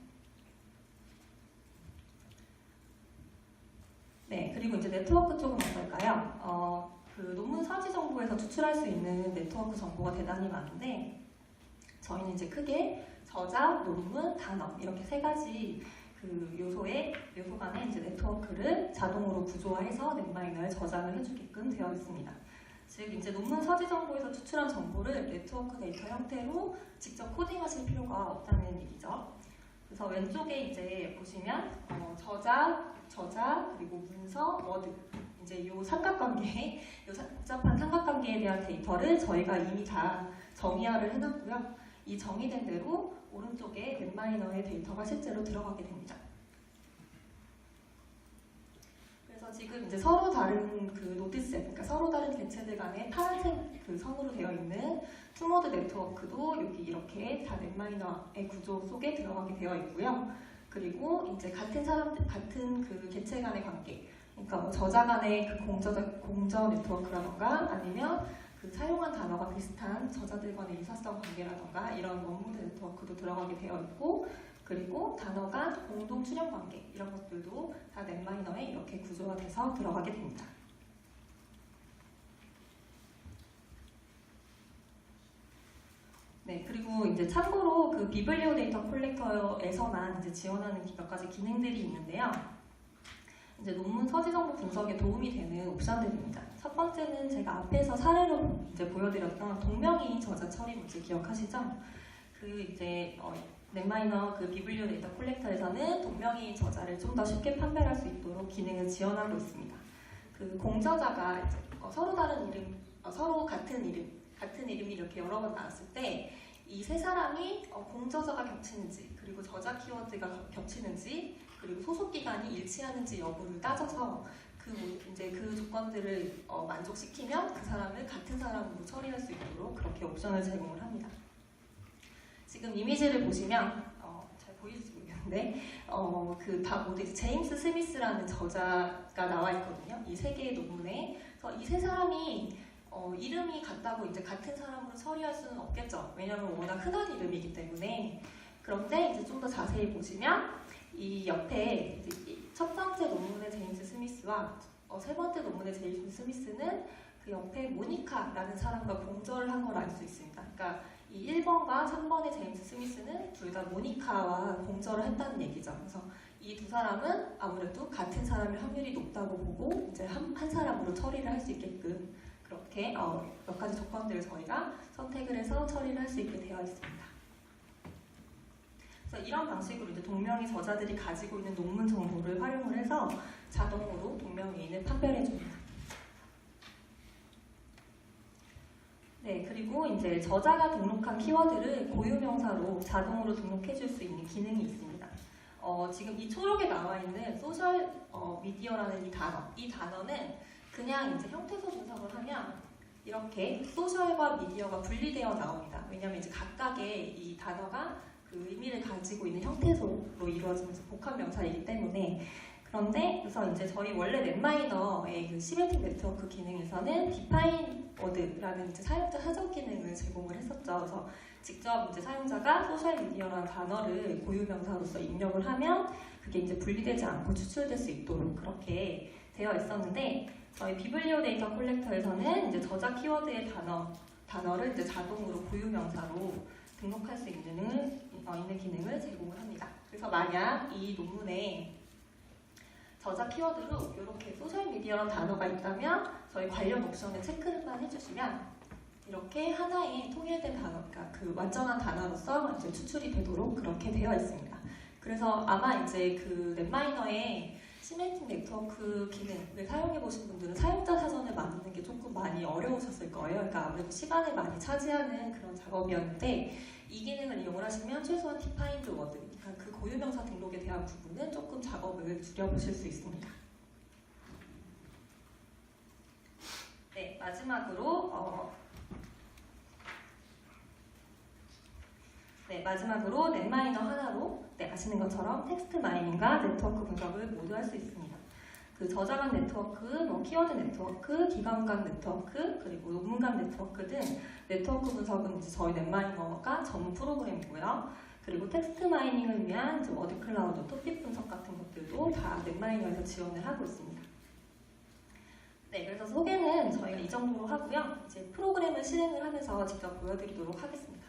네, 그리고 이제 네트워크 쪽은 어떨까요? 그 논문 서지 정보에서 추출할 수 있는 네트워크 정보가 대단히 많은데 저희는 이제 크게 저자, 논문, 단어 이렇게 세 가지 그 요소 간의 이제 네트워크를 자동으로 구조화해서 넷마이너에 저장을 해주게끔 되어 있습니다. 즉 이제 논문 서지 정보에서 추출한 정보를 네트워크 데이터 형태로 직접 코딩하실 필요가 없다는 얘기죠. 그래서 왼쪽에 이제 보시면 저자 그리고 문서, 워드 이제 요 삼각관계, 요 복잡한 삼각관계에 대한 데이터를 저희가 이미 다 정의화를 해놨고요. 이 정의된 대로 오른쪽에 넷마이너의 데이터가 실제로 들어가게 됩니다. 그래서 지금 이제 서로 다른 그 노티셋, 그러니까 서로 다른 개체들 간의 파란색 그 선으로 되어 있는 투모드 네트워크도 여기 이렇게 다 넷마이너의 구조 속에 들어가게 되어 있고요. 그리고 이제 같은 그 개체 간의 관계, 그러니까 뭐 저자 간의 그 공저 네트워크라던가 아니면 그 사용한 단어가 비슷한 저자들 간의 유사성 관계라던가 이런 원문 네트워크도 들어가게 되어 있고, 그리고 단어 간 공동 출연 관계 이런 것들도 다 넷마이너에 이렇게 구조가 돼서 들어가게 됩니다. 네, 그리고 이제 참고로 그 비블리오 데이터 콜렉터에서만 이제 지원하는 몇 가지 기능들이 있는데요. 이제 논문 서지 정보 분석에 도움이 되는 옵션들입니다. 첫 번째는 제가 앞에서 사례로 이제 보여드렸던 동명이인 저자 처리 문제 기억하시죠? 그 이제 넷마이너 그 비블리오 데이터 콜렉터에서는 동명이인 저자를 좀 더 쉽게 판별할 수 있도록 기능을 지원하고 있습니다. 그 공저자가 이제 서로 다른 이름, 서로 같은 이름이 이렇게 여러 번 나왔을 때 이 세 사람이 공저자가 겹치는지, 그리고 저자 키워드가 겹치는지, 그리고 소속 기간이 일치하는지 여부를 따져서 이제 그 조건들을 만족시키면 그 사람을 같은 사람으로 처리할 수 있도록 그렇게 옵션을 제공을 합니다. 지금 이미지를 보시면 잘 보이실지 모르겠는데 그 다 모두 제임스 스미스라는 저자가 나와 있거든요. 이 세 개의 논문에. 그래서 이 세 사람이 이름이 같다고 이제 같은 사람으로 처리할 수는 없겠죠. 왜냐하면 워낙 흔한 이름이기 때문에. 그런데 이제 좀 더 자세히 보시면 이 옆에 이제 첫 번째 논문의 제임스 스미스와 세 번째 논문의 제임스 스미스는 그 옆에 모니카라는 사람과 공저를 한 걸 알 수 있습니다. 그러니까 이 1번과 3번의 제임스 스미스는 둘 다 모니카와 공저를 했다는 얘기죠. 그래서 이 두 사람은 아무래도 같은 사람일 확률이 높다고 보고 이제 한 사람으로 처리를 할 수 있게끔 그렇게 몇 가지 조건들을 저희가 선택을 해서 처리를 할 수 있게 되어 있습니다. 그래서 이런 방식으로 이제 동명이 저자들이 가지고 있는 논문 정보를 활용을 해서 자동으로 동명이인을 판별해 줍니다. 네, 그리고 이제 저자가 등록한 키워드를 고유명사로 자동으로 등록해 줄 수 있는 기능이 있습니다. 지금 이 초록에 나와 있는 소셜 미디어라는 이 단어는 그냥 이제 형태소 분석을 하면 이렇게 소셜과 미디어가 분리되어 나옵니다. 왜냐하면 이제 각각의 이 단어가 그 의미를 가지고 있는 형태소로 이루어지면서 복합 명사이기 때문에. 그런데 그래서 이제 저희 원래 넷마이너의 그 시메틱 네트워크 기능에서는 define word라는 이제 사용자 사전 기능을 제공을 했었죠. 그래서 직접 이제 사용자가 소셜 미디어라는 단어를 고유 명사로서 입력을 하면 그게 이제 분리되지 않고 추출될 수 있도록 그렇게 되어 있었는데, 저희 비블리오 데이터 콜렉터에서는 이제 저자 키워드의 단어를 이제 자동으로 고유 명사로 등록할 수 있는 기능을 제공을 합니다. 그래서 만약 이 논문에 저자 키워드로 이렇게 소셜미디어라는 단어가 있다면 저희 관련 옵션에 체크만 해주시면 이렇게 하나의 통일된 단어, 그러니까 그 완전한 단어로서 이제 추출이 되도록 그렇게 되어 있습니다. 그래서 아마 이제 그 넷마이너의 시멘틱 네트워크 기능을 사용해 보신 분들은 사용자 사전을 만드는 게 조금 많이 어려우셨을 거예요. 그러니까 아무래도 시간을 많이 차지하는 그런 작업이었는데 이 기능을 이용을 하시면 최소한 defined word, 그러니까 그 고유명사 등록에 대한 부분은 조금 작업을 줄여보실 수 있습니다. 네, 마지막으로 넷마이너 하나로 아시는 것처럼 텍스트 마이닝과 네트워크 분석을 모두 할 수 있습니다. 그 저장한 네트워크, 키워드 네트워크, 기관 간 네트워크, 그리고 논문 간 네트워크 등 네트워크 분석은 이제 저희 넷마이너가 전문 프로그램이고요. 그리고 텍스트 마이닝을 위한 이제 워드 클라우드, 토픽 분석 같은 것들도 다 넷마이너에서 지원을 하고 있습니다. 네, 그래서 소개는 저희가 이 정도로 하고요. 이제 프로그램을 실행을 하면서 직접 보여드리도록 하겠습니다.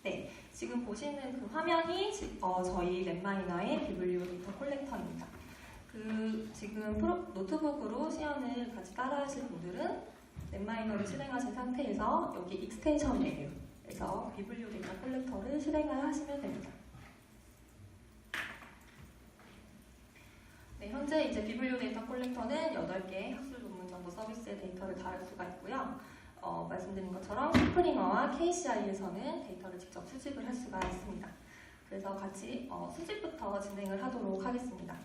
네, 지금 보시는 그 화면이 저희 넷마이너의 비블리오 데이터 콜렉터입니다. 지금 노트북으로 시연을 같이 따라하실 분들은 넷마이너를 실행하신 상태에서 여기 익스텐션 메뉴에서 비블리오 데이터 콜렉터를 실행을 하시면 됩니다. 네, 현재 이제 비블리오 데이터 콜렉터는 8개의 학술 논문 정보 서비스의 데이터를 다룰 수가 있고요. 말씀드린 것처럼 스프링어와 KCI에서는 데이터를 직접 수집을 할 수가 있습니다. 그래서 같이 수집부터 진행을 하도록 하겠습니다.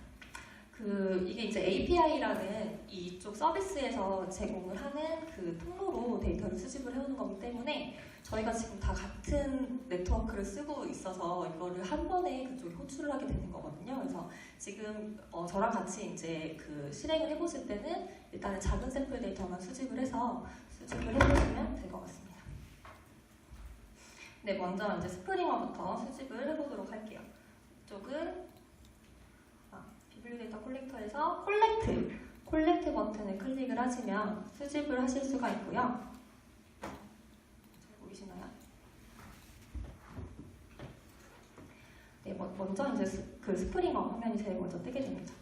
이게 이제 API라는 이쪽 서비스에서 제공을 하는 그 통로로 데이터를 수집을 해오는 거기 때문에 저희가 지금 다 같은 네트워크를 쓰고 있어서 이거를 한 번에 그쪽에 호출을 하게 되는 거거든요. 그래서 지금 저랑 같이 이제 실행을 해보실 때는 일단은 작은 샘플 데이터만 수집을 해서 수집을 해보시면 될 것 같습니다. 네, 먼저 이제 스프링어부터 수집을 해보도록 할게요. 이쪽은 비블리오 데이터 콜렉터에서 콜렉트 버튼을 클릭을 하시면 수집을 하실 수가 있고요. 잘 보이시나요? 네, 먼저 이제 스프링어 화면이 제일 먼저 뜨게 됩니다.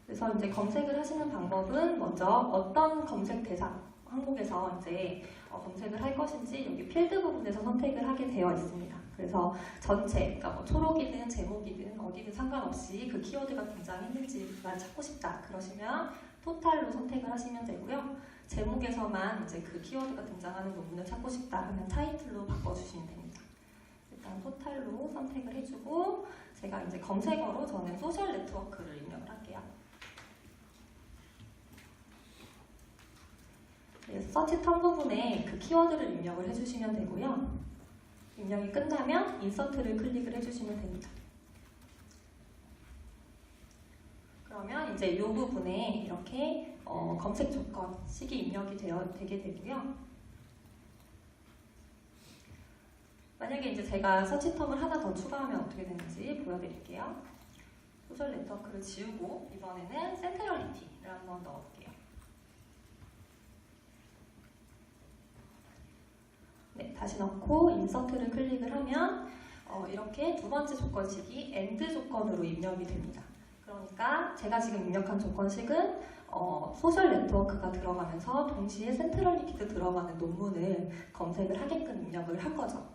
그래서 이제 검색을 하시는 방법은 먼저 어떤 검색 대상 항목에서 이제 검색을 할 것인지 여기 필드 부분에서 선택을 하게 되어 있습니다. 그래서 전체, 그러니까 뭐 초록이든 제목이든 어디든 상관없이 그 키워드가 등장했는지만 찾고 싶다. 그러시면 토탈로 선택을 하시면 되고요. 제목에서만 이제 그 키워드가 등장하는 논문을 찾고 싶다 하면 타이틀로 바꿔주시면 됩니다. 일단 토탈로 선택을 해주고 제가 이제 검색어로 저는 소셜 네트워크를 입력을 할게요. 네, 서치 텀 부분에 그 키워드를 입력을 해주시면 되고요. 입력이 끝나면 인서트를 클릭을 해주시면 됩니다. 그러면 이제 이 부분에 이렇게 검색 조건 식이 입력이 되게 되고요. 만약에 이제 제가 서치 텀을 하나 더 추가하면 어떻게 되는지 보여드릴게요. 소셜 네트워크를 지우고 이번에는 센트럴리티를 한번 넣어볼게요. 네, 다시 넣고 인서트를 클릭을 하면 이렇게 두 번째 조건식이 AND 조건으로 입력이 됩니다. 그러니까 제가 지금 입력한 조건식은 소셜 네트워크가 들어가면서 동시에 센트럴리티도 들어가는 논문을 검색을 하게끔 입력을 한 거죠.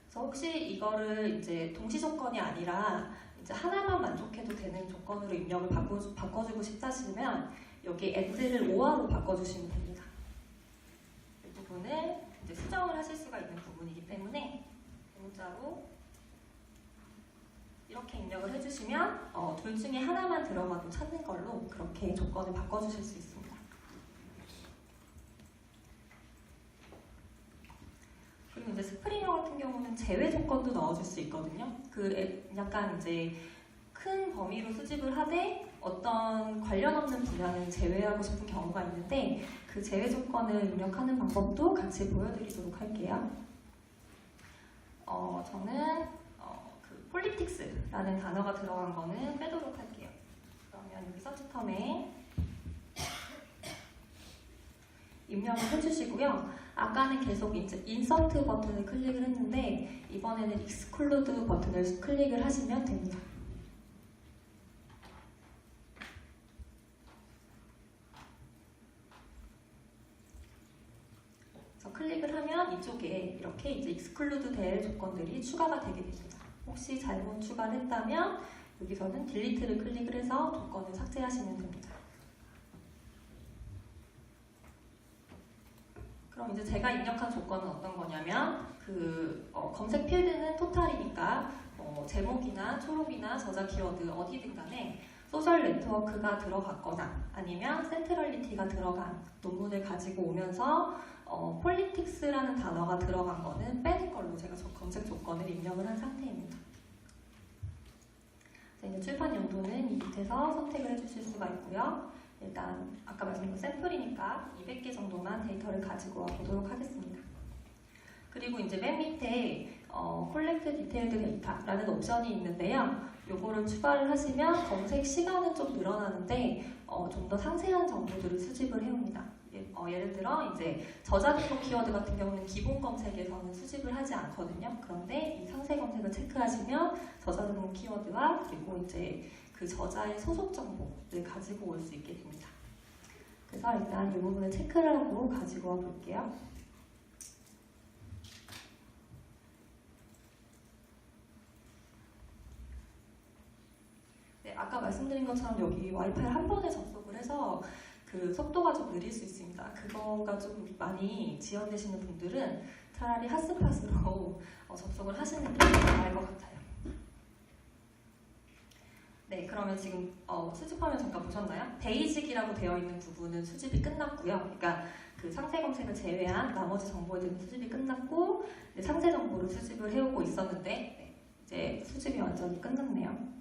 그래서 혹시 이거를 이제 동시 조건이 아니라 이제 하나만 만족해도 되는 조건으로 입력을 바꿔주고 싶다시면 여기 AND를 OR로 바꿔주시면 됩니다. 이 부분을 이제 수정을 하실 수가 있는 부분이기 때문에 문자로 이렇게 입력을 해주시면 둘 중에 하나만 들어가도 찾는 걸로 그렇게 조건을 바꿔주실 수 있습니다. 그리고 이제 스프링어 같은 경우는 제외 조건도 넣어줄 수 있거든요. 약간 이제 큰 범위로 수집을 하되 어떤 관련 없는 분야는 제외하고 싶은 경우가 있는데 그 제외 조건을 입력하는 방법도 같이 보여드리도록 할게요. 저는 폴리틱스라는 단어가 들어간 거는 빼도록 할게요. 그러면 여기 서치 텀에 입력을 해주시고요. 아까는 계속 이제 인서트 버튼을 클릭을 했는데 이번에는 익스클루드 버튼을 클릭을 하시면 됩니다. 클릭을 하면 이쪽에 이렇게 이제 익스클루드 될 조건들이 추가가 되게 됩니다. 혹시 잘못 추가를 했다면 여기서는 딜리트를 클릭을 해서 조건을 삭제하시면 됩니다. 그럼 이제 제가 입력한 조건은 어떤 거냐면 검색 필드는 토탈이니까 제목이나 초록이나 저자 키워드 어디든 간에 소셜 네트워크가 들어갔거나 아니면 센트럴리티가 들어간 논문을 가지고 오면서 폴리틱스라는 단어가 들어간 거는 빼는 걸로 제가 검색 조건을 입력을 한 상태입니다. 이제 출판 연도는 이 밑에서 선택을 해주실 수가 있고요. 일단 아까 말씀드린 샘플이니까 200개 정도만 데이터를 가지고 와 보도록 하겠습니다. 그리고 이제 맨 밑에 콜렉트 디테일드 데이터라는 옵션이 있는데요. 요거를 추가를 하시면 검색 시간은 좀 늘어나는데 좀 더 상세한 정보들을 수집을 해옵니다. 예를 들어 이제 저자 등록 키워드 같은 경우는 기본 검색에서는 수집을 하지 않거든요. 그런데 이 상세 검색을 체크하시면 저자 등록 키워드와 그리고 이제 그 저자의 소속 정보를 가지고 올 수 있게 됩니다. 그래서 일단 이 부분을 체크를 하고 가지고 와 볼게요. 네, 아까 말씀드린 것처럼 여기 와이파이 한 번에 접속을 해서 그 속도가 좀 느릴 수 있습니다. 그거가 좀 많이 지연되시는 분들은 차라리 핫스팟으로 접속을 하시는 게 나을 것 같아요. 네, 그러면 지금 수집화면 잠깐 보셨나요? 베이직이라고 되어 있는 부분은 수집이 끝났고요. 그러니까 그 상세 검색을 제외한 나머지 정보들은 수집이 끝났고 상세 정보를 수집을 해오고 있었는데 네, 이제 수집이 완전히 끝났네요.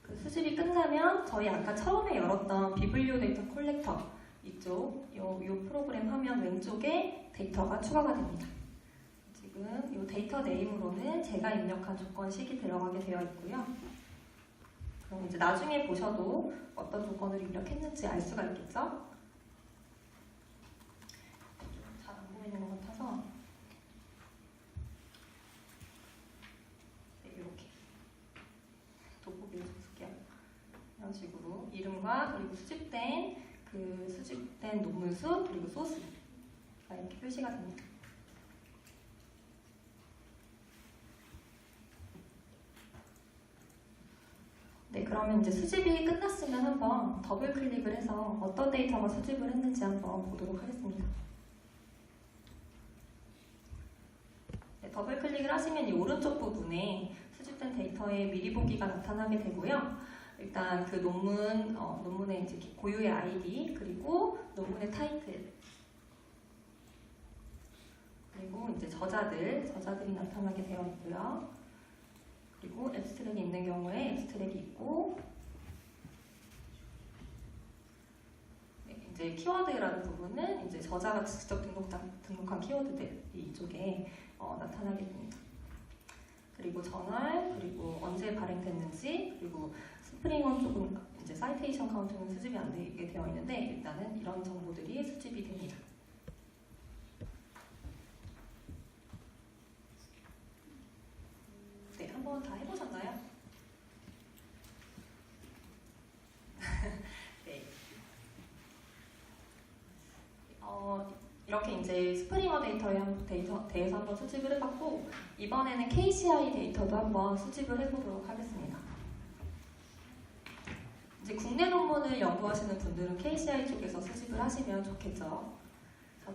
그 수집이 끝나면 저희 아까 처음에 열었던 비블리오 데이터 콜렉터 이쪽 요 프로그램 화면 왼쪽에 데이터가 추가가 됩니다. 지금 이 데이터 네임으로는 제가 입력한 조건식이 들어가게 되어 있고요. 그럼 이제 나중에 보셔도 어떤 조건을 입력했는지 알 수가 있겠죠? 잘 안 보이는 것 같아서 네, 이렇게 돋보기를 좀 쓸게요. 이런 식으로 이름과 그리고 수집된 논문 수 그리고 소스가 이렇게 표시가 됩니다. 네, 그러면 이제 수집이 끝났으면 한번 더블 클릭을 해서 어떤 데이터가 수집을 했는지 한번 보도록 하겠습니다. 네, 더블 클릭을 하시면 이 오른쪽 부분에 수집된 데이터의 미리 보기가 나타나게 되고요. 일단 그 논문의 이제 고유의 아이디 그리고 논문의 타이틀 그리고 이제 저자들이 나타나게 되어 있고요. 그리고 앱스트랙이 있는 경우에 앱스트랙이 있고 네, 이제 키워드라는 부분은 이제 저자가 직접 등록한 키워드들이 이쪽에 나타나게 됩니다. 그리고 저널, 그리고 언제 발행됐는지, 그리고 스프링원 쪽은 이제 사이테이션 카운트는 수집이 안 되게 되어 있는데 일단은 이런 정보들이 수집이 됩니다. 네, 한번 다 해보셨나요? 네. 이렇게 이제 스프링어 데이터에서 한번 수집을 해봤고 이번에는 KCI 데이터도 한번 수집을 해보도록 하겠습니다. 이제 국내 논문을 연구하시는 분들은 KCI 쪽에서 수집을 하시면 좋겠죠.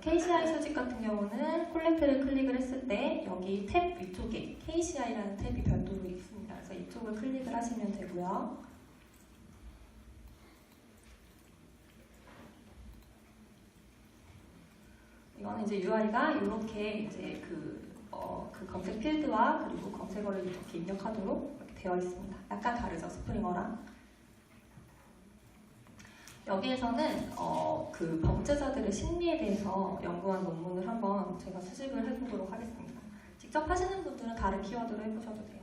KCI 수집 같은 경우는 콜렉트를 클릭을 했을 때 여기 탭 위쪽에 KCI라는 탭이 별도로 있습니다. 그래서 이쪽을 클릭을 하시면 되고요. 이거는 이제 UI가 이렇게 이제 그 검색 필드와 그리고 검색어를 이렇게 입력하도록 이렇게 되어 있습니다. 약간 다르죠, 스프링어랑. 여기에서는 그 범죄자들의 심리에 대해서 연구한 논문을 한번 제가 수집을 해보도록 하겠습니다. 직접 하시는 분들은 다른 키워드로 해보셔도 돼요.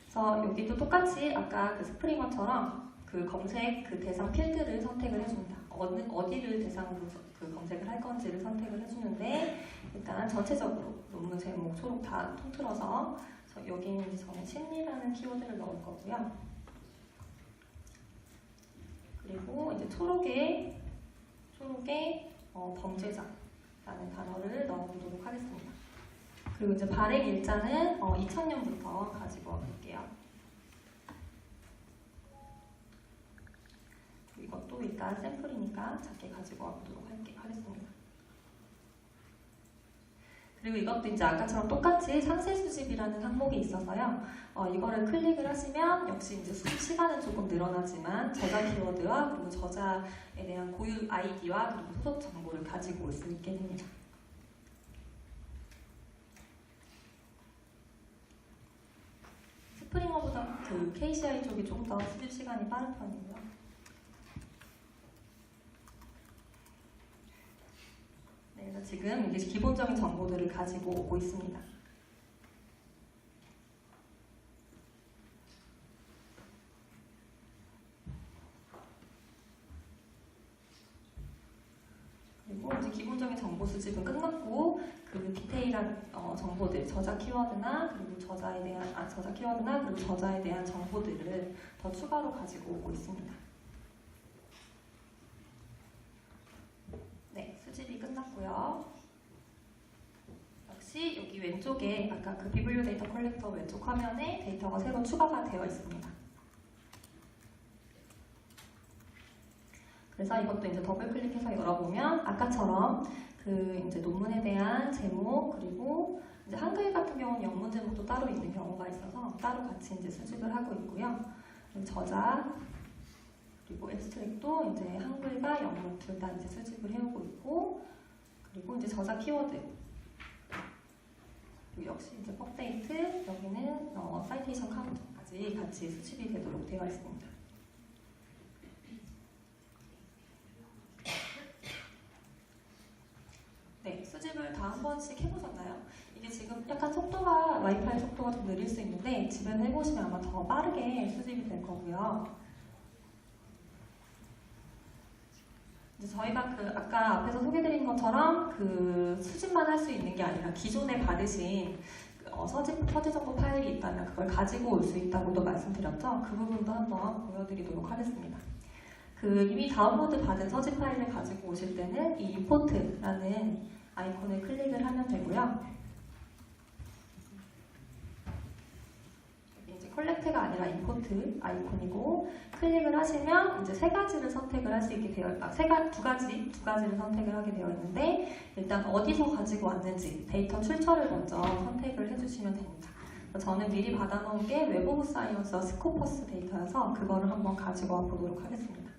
그래서 여기도 똑같이 아까 그 스프링어처럼 그 검색 그 대상 필드를 선택을 해줍니다. 어디를 대상으로 그 검색을 할 건지를 선택을 해주는데 일단 전체적으로 논문 제목, 초록 다 통틀어서 여기는 이제 저는 심리라는 키워드를 넣을 거고요. 그리고 이제 초록에 범죄자라는 단어를 넣어보도록 하겠습니다. 그리고 이제 발행 일자는 2000년부터 가지고 와볼게요. 이것도 또 일단 샘플이니까 작게 가지고 와보도록 하겠습니다. 그리고 이것도 이제 아까처럼 똑같이 상세 수집이라는 항목이 있어서요. 이거를 클릭을 하시면 역시 이제 수집 시간은 조금 늘어나지만 저자 키워드와 그리고 저자에 대한 고유 아이디와 그리고 소속 정보를 가지고 올 수 있게 됩니다. 스프링어보다 그 KCI 쪽이 좀 더 수집 시간이 빠른 편이고요. 네, 그래서 지금 이게 기본적인 정보들을 가지고 오고 있습니다. 그리고 이제 기본적인 정보 수집은 끝났고 그 디테일한 정보들, 저자 키워드나 그리고 저자 키워드나 그리고 저자에 대한 정보들을 더 추가로 가지고 오고 있습니다. 네, 수집이 끝났고요. 역시 여기 왼쪽에 아까 그 비블리오 데이터 컬렉터 왼쪽 화면에 데이터가 새로 추가가 되어 있습니다. 그래서 이것도 이제 더블 클릭해서 열어보면 아까처럼 그 이제 논문에 대한 제목 그리고 이제 한글 같은 경우는 영문 제목도 따로 있는 경우가 있어서 따로 같이 이제 수집을 하고 있고요. 저자 그리고 앱스트랙도 이제 한글과 영문 둘 다 이제 수집을 해오고 있고 그리고 이제 저자 키워드 그리고 역시 이제 업데이트 여기는 사이테이션 카운트까지 같이 수집이 되도록 되어 있습니다. 네, 수집을 다 한 번씩 해보셨나요? 이게 지금 약간 속도가 와이파이 속도가 좀 느릴 수 있는데 집에서 해보시면 아마 더 빠르게 수집이 될 거고요. 이제 저희가 그 아까 앞에서 소개드린 것처럼 그 수집만 할 수 있는 게 아니라 기존에 받으신 서지 정보 파일이 있다면 그걸 가지고 올 수 있다고도 말씀드렸죠. 그 부분도 한번 보여드리도록 하겠습니다. 그 이미 다운로드 받은 서지 파일을 가지고 오실 때는 이 임포트라는 아이콘을 클릭을 하면 되고요. 이제 컬렉트가 아니라 임포트 아이콘이고 클릭을 하시면 이제 세 가지를 선택을 할 수 있게 되어 두 가지를 선택을 하게 되어 있는데 일단 어디서 가지고 왔는지 데이터 출처를 먼저 선택을 해주시면 됩니다. 저는 미리 받아놓은 게 웹 오브 사이언스 스코퍼스 데이터여서 그거를 한번 가지고 와 보도록 하겠습니다.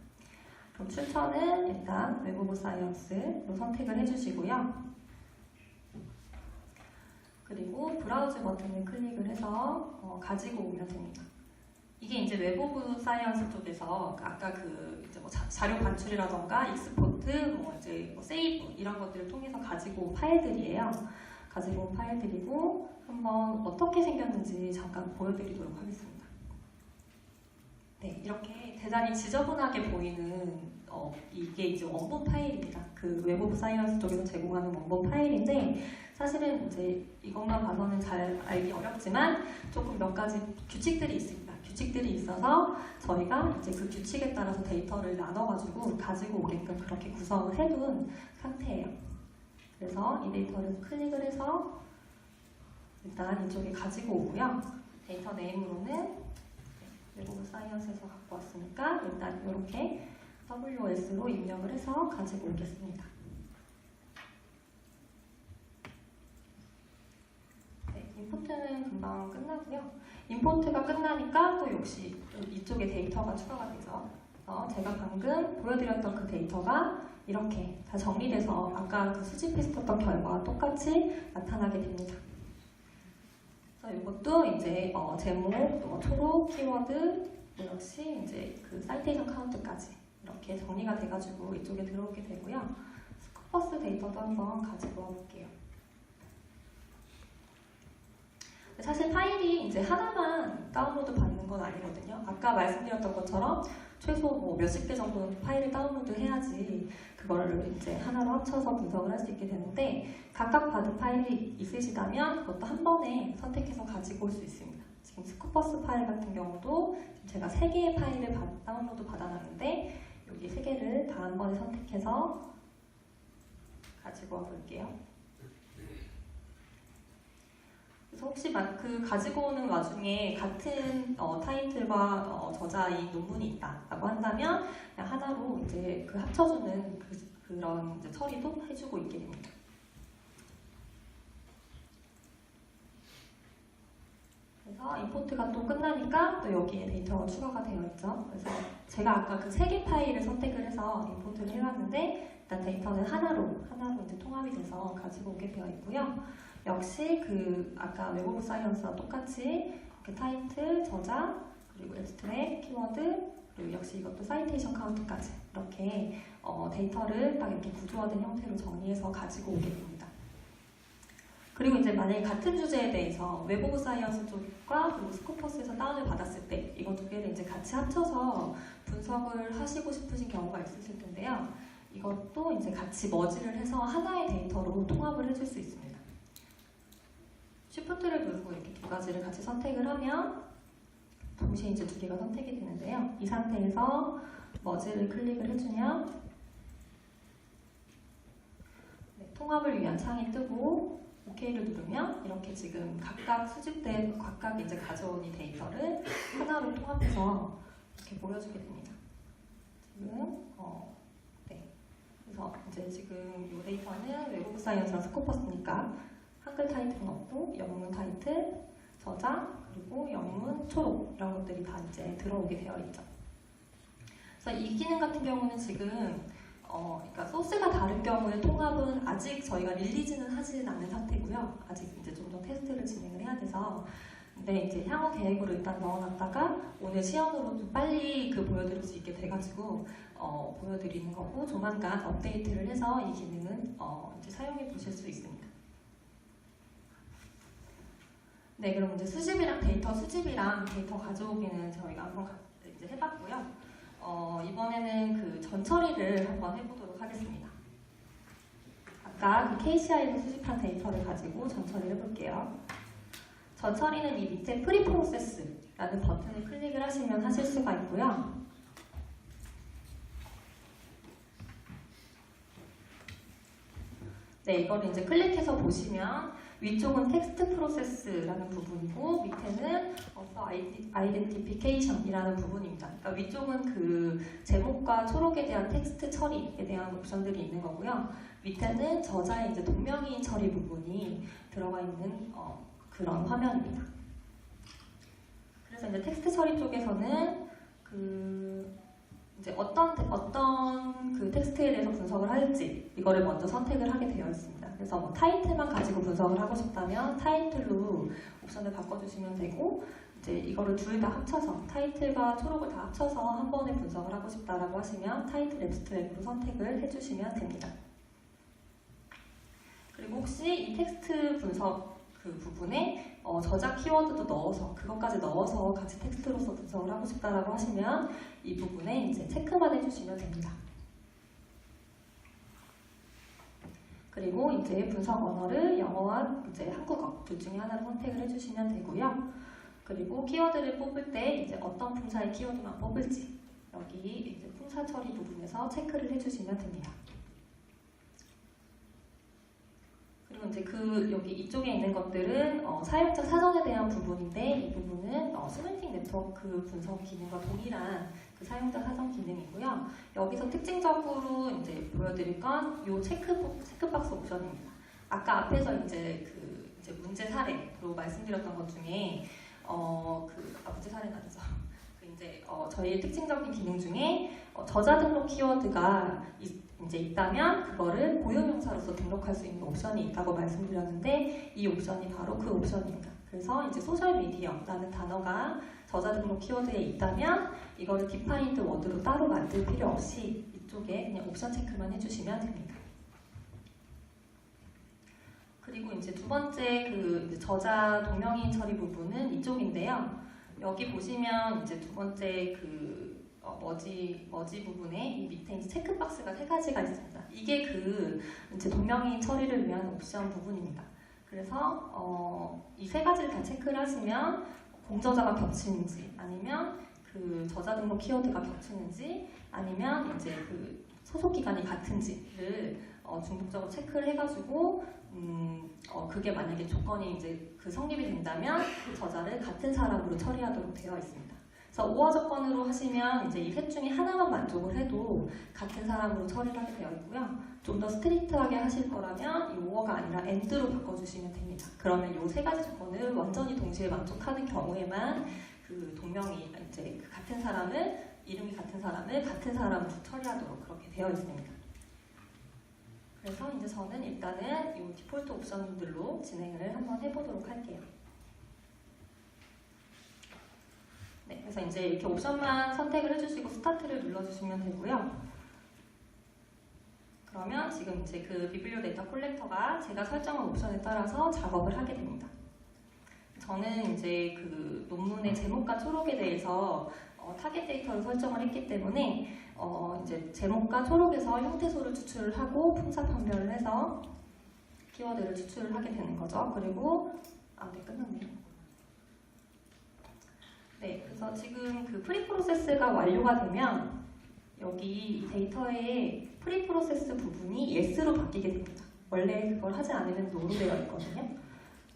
그럼 출처는 일단 웹 오브 사이언스로 선택을 해주시고요. 그리고 브라우즈 버튼을 클릭을 해서 가지고 오면 됩니다. 이게 이제 웹 오브 사이언스 쪽에서 아까 그 이제 뭐 자료 반출이라던가 익스포트, 뭐 이제 뭐 세이브 이런 것들을 통해서 가지고 온 파일들이에요. 가지고 온 파일들이고 한번 어떻게 생겼는지 잠깐 보여드리도록 하겠습니다. 네, 이렇게 대단히 지저분하게 보이는 이게 이제 원본 파일입니다. 그 웹 오브 사이언스 쪽에서 제공하는 원본 파일인데 사실은 이제 이것만 봐서는 잘 알기 어렵지만 조금 몇 가지 규칙들이 있습니다. 규칙들이 있어서 저희가 이제 그 규칙에 따라서 데이터를 나눠가지고 가지고 오게끔 그렇게 구성을 해둔 상태예요. 그래서 이 데이터를 클릭을 해서 일단 이쪽에 가지고 오고요. 데이터 네임으로는 웹 오브 사이언스에서 갖고 왔으니까 일단 이렇게 WS로 입력을 해서 가지고 오겠습니다. 네, 임포트는 금방 끝나고요. 임포트가 끝나니까 또 역시 이쪽에 데이터가 추가가 되죠. 그래서 제가 방금 보여드렸던 그 데이터가 이렇게 다 정리돼서 아까 그 수집했었던 결과와 똑같이 나타나게 됩니다. 그래서 이것도 이제 제목, 또 초록, 키워드, 또 역시 이제 그 사이테이션 카운트까지 이렇게 정리가 돼가지고 이쪽에 들어오게 되고요. 스코퍼스 데이터도 한번 가지고 와볼게요. 사실 파일이 이제 하나만 다운로드 받는 건 아니거든요. 아까 말씀드렸던 것처럼 최소 뭐 몇십 개 정도는 파일을 다운로드 해야지 그거를 이제 하나로 합쳐서 분석을 할 수 있게 되는데 각각 받은 파일이 있으시다면 그것도 한 번에 선택해서 가지고 올 수 있습니다. 지금 스코퍼스 파일 같은 경우도 제가 3개의 파일을 다운로드 받아놨는데 여기 3개를 다 한 번에 선택해서 가지고 와 볼게요. 그래서 혹시 그 가지고 오는 와중에 같은 타이틀과 저자인 논문이 있다라고 한다면 그냥 하나로 이제 그 합쳐주는 그런 이제 처리도 해주고 있게 됩니다. 그래서 임포트가 또 끝나니까 또 여기에 데이터가 추가가 되어 있죠. 그래서 제가 아까 그 3개 파일을 선택을 해서 임포트를 해왔는데 일단 데이터는 하나로 이제 통합이 돼서 가지고 오게 되어 있고요. 역시 그 아까 웹 오브 사이언스와 똑같이 이렇게 타이틀, 저자, 그리고 앱스트랙, 키워드, 그리고 역시 이것도 사이테이션 카운트까지 이렇게 데이터를 딱 이렇게 구조화된 형태로 정리해서 가지고 오게 됩니다. 그리고 이제 만약에 같은 주제에 대해서 웹 오브 사이언스 쪽과 그리고 스코퍼스에서 다운을 받았을 때 이거 두 개를 이제 같이 합쳐서 분석을 하시고 싶으신 경우가 있으실 텐데요. 이것도 이제 같이 머지를 해서 하나의 데이터로 통합을 해줄 수 있습니다. 쉬프트를 누르고 이렇게 두 가지를 같이 선택을 하면 동시에 이제 두 개가 선택이 되는데요. 이 상태에서 머지를 클릭을 해주면 통합을 위한 창이 뜨고 OK를 누르면 이렇게 지금 각각 수집된 각각 이제 가져온 이 데이터를 하나로 통합해서 이렇게 보여주게 됩니다. 지금 네. 그래서 이제 지금 이 데이터는 웹 오브 사이언스랑 스코퍼스니까 한글 타이틀은 없고 영문 타이틀, 저자, 그리고 영문 초록 이런 것들이 다 이제 들어오게 되어 있죠. 그래서 이 기능 같은 경우는 지금 그러니까 소스가 다른 경우에 통합은 아직 저희가 릴리즈는 하지는 않은 상태고요. 아직 이제 좀 더 테스트를 진행을 해야 돼서 근데 이제 향후 계획으로 일단 넣어놨다가 오늘 시연으로 좀 빨리 보여드릴 수 있게 돼가지고 보여드리는 거고 조만간 업데이트를 해서 이 기능은 이제 사용해 보실 수 있습니다. 네, 그럼 이제 수집이랑 데이터 수집이랑 데이터 가져오기는 저희가 한번 이제 해봤고요. 이번에는 그 전처리를 한번 해보도록 하겠습니다. 아까 그 KCI에서 수집한 데이터를 가지고 전처리를 해볼게요. 전처리는 이 밑에 프리프로세스라는 버튼을 클릭을 하시면 하실 수가 있고요. 네, 이걸 이제 클릭해서 보시면 위쪽은 텍스트 프로세스라는 부분이고 밑에는 아이덴티피케이션이라는 부분입니다. 그러니까 위쪽은 그 제목과 초록에 대한 텍스트 처리에 대한 옵션들이 있는 거고요. 밑에는 저자의 이제 동명이인 처리 부분이 들어가 있는 그런 화면입니다. 그래서 이제 텍스트 처리 쪽에서는 이제 어떤 그 텍스트에 대해서 분석을 할지 이거를 먼저 선택을 하게 되어 있습니다. 그래서 뭐 타이틀만 가지고 분석을 하고 싶다면 타이틀로 옵션을 바꿔주시면 되고 이제 이거를 둘 다 합쳐서 타이틀과 초록을 다 합쳐서 한 번에 분석을 하고 싶다라고 하시면 타이틀 앱스트랙으로 선택을 해주시면 됩니다. 그리고 혹시 이 텍스트 분석 그 부분에 저자 키워드도 넣어서 그것까지 넣어서 같이 텍스트로서 분석을 하고 싶다라고 하시면 이 부분에 이제 체크만 해주시면 됩니다. 그리고 이제 분석 언어를 영어와 이제 한국어 둘 중에 하나를 선택을 해주시면 되고요. 그리고 키워드를 뽑을 때 이제 어떤 품사의 키워드만 뽑을지 여기 이제 품사 처리 부분에서 체크를 해주시면 됩니다. 그리고 이제 여기 이쪽에 있는 것들은 사용자 사전에 대한 부분인데 이 부분은 시멘틱 네트워크 분석 기능과 동일한 그 사용자 사전 기능이고요. 여기서 특징적으로 이제 보여드릴 건 이 체크박스 옵션입니다. 아까 앞에서 이제 이제 문제 사례로 말씀드렸던 것 중에 문제 사례는 아니죠. 이제 저희의 특징적인 기능 중에 저자 등록 키워드가 이제 있다면 그거를 고유명사로서 등록할 수 있는 옵션이 있다고 말씀드렸는데 이 옵션이 바로 그 옵션입니다. 그래서 이제 소셜미디어라는 단어가 저자 등록 키워드에 있다면 이거를 디파인드 워드로 따로 만들 필요 없이 이쪽에 그냥 옵션 체크만 해주시면 됩니다. 그리고 이제 두 번째 이제 저자 동명이인 처리 부분은 이쪽인데요. 여기 보시면 이제 두 번째 머지 부분에 이 밑에 이제 체크박스가 3가지가 있습니다. 이게 이제 동명이인 처리를 위한 옵션 부분입니다. 그래서 이 3가지를 다 체크를 하시면 공저자가 겹치는지 아니면 저자 등록 키워드가 겹치는지 아니면 이제 소속 기간이 같은지를 중복적으로 체크를 해가지고 그게 만약에 조건이 이제 그 성립이 된다면 저자를 같은 사람으로 처리하도록 되어 있습니다. 그래서 5어 조건으로 하시면 이제 이 셋 중에 하나만 만족을 해도 같은 사람으로 처리를 하게 되어 있고요. 좀 더 스트릭트하게 하실 거라면 이 5어가 아니라 AND로 바꿔주시면 됩니다. 그러면 이 세 가지 조건을 완전히 동시에 만족하는 경우에만 그 동명이 이제 그 같은 사람을 이름이 같은 사람을 같은 사람으로 처리하도록 그렇게 되어 있습니다. 그래서 이제 저는 일단은 이 디폴트 옵션들로 진행을 한번 해보도록 할게요. 네, 그래서 이제 이렇게 옵션만 선택을 해주시고 스타트를 눌러주시면 되고요. 그러면 지금 이제 그 비블리오 데이터 콜렉터가 제가 설정한 옵션에 따라서 작업을 하게 됩니다. 저는 이제 그 논문의 제목과 초록에 대해서 타겟 데이터를 설정을 했기 때문에 이제 제목과 초록에서 형태소를 추출을 하고 품사 판별을 해서 키워드를 추출을 하게 되는 거죠. 그리고 네, 끝났네요. 네, 그래서 지금 그 프리 프로세스가 완료가 되면 여기 이 데이터의 프리 프로세스 부분이 yes로 바뀌게 됩니다. 원래 그걸 하지 않으면 no로 되어 있거든요.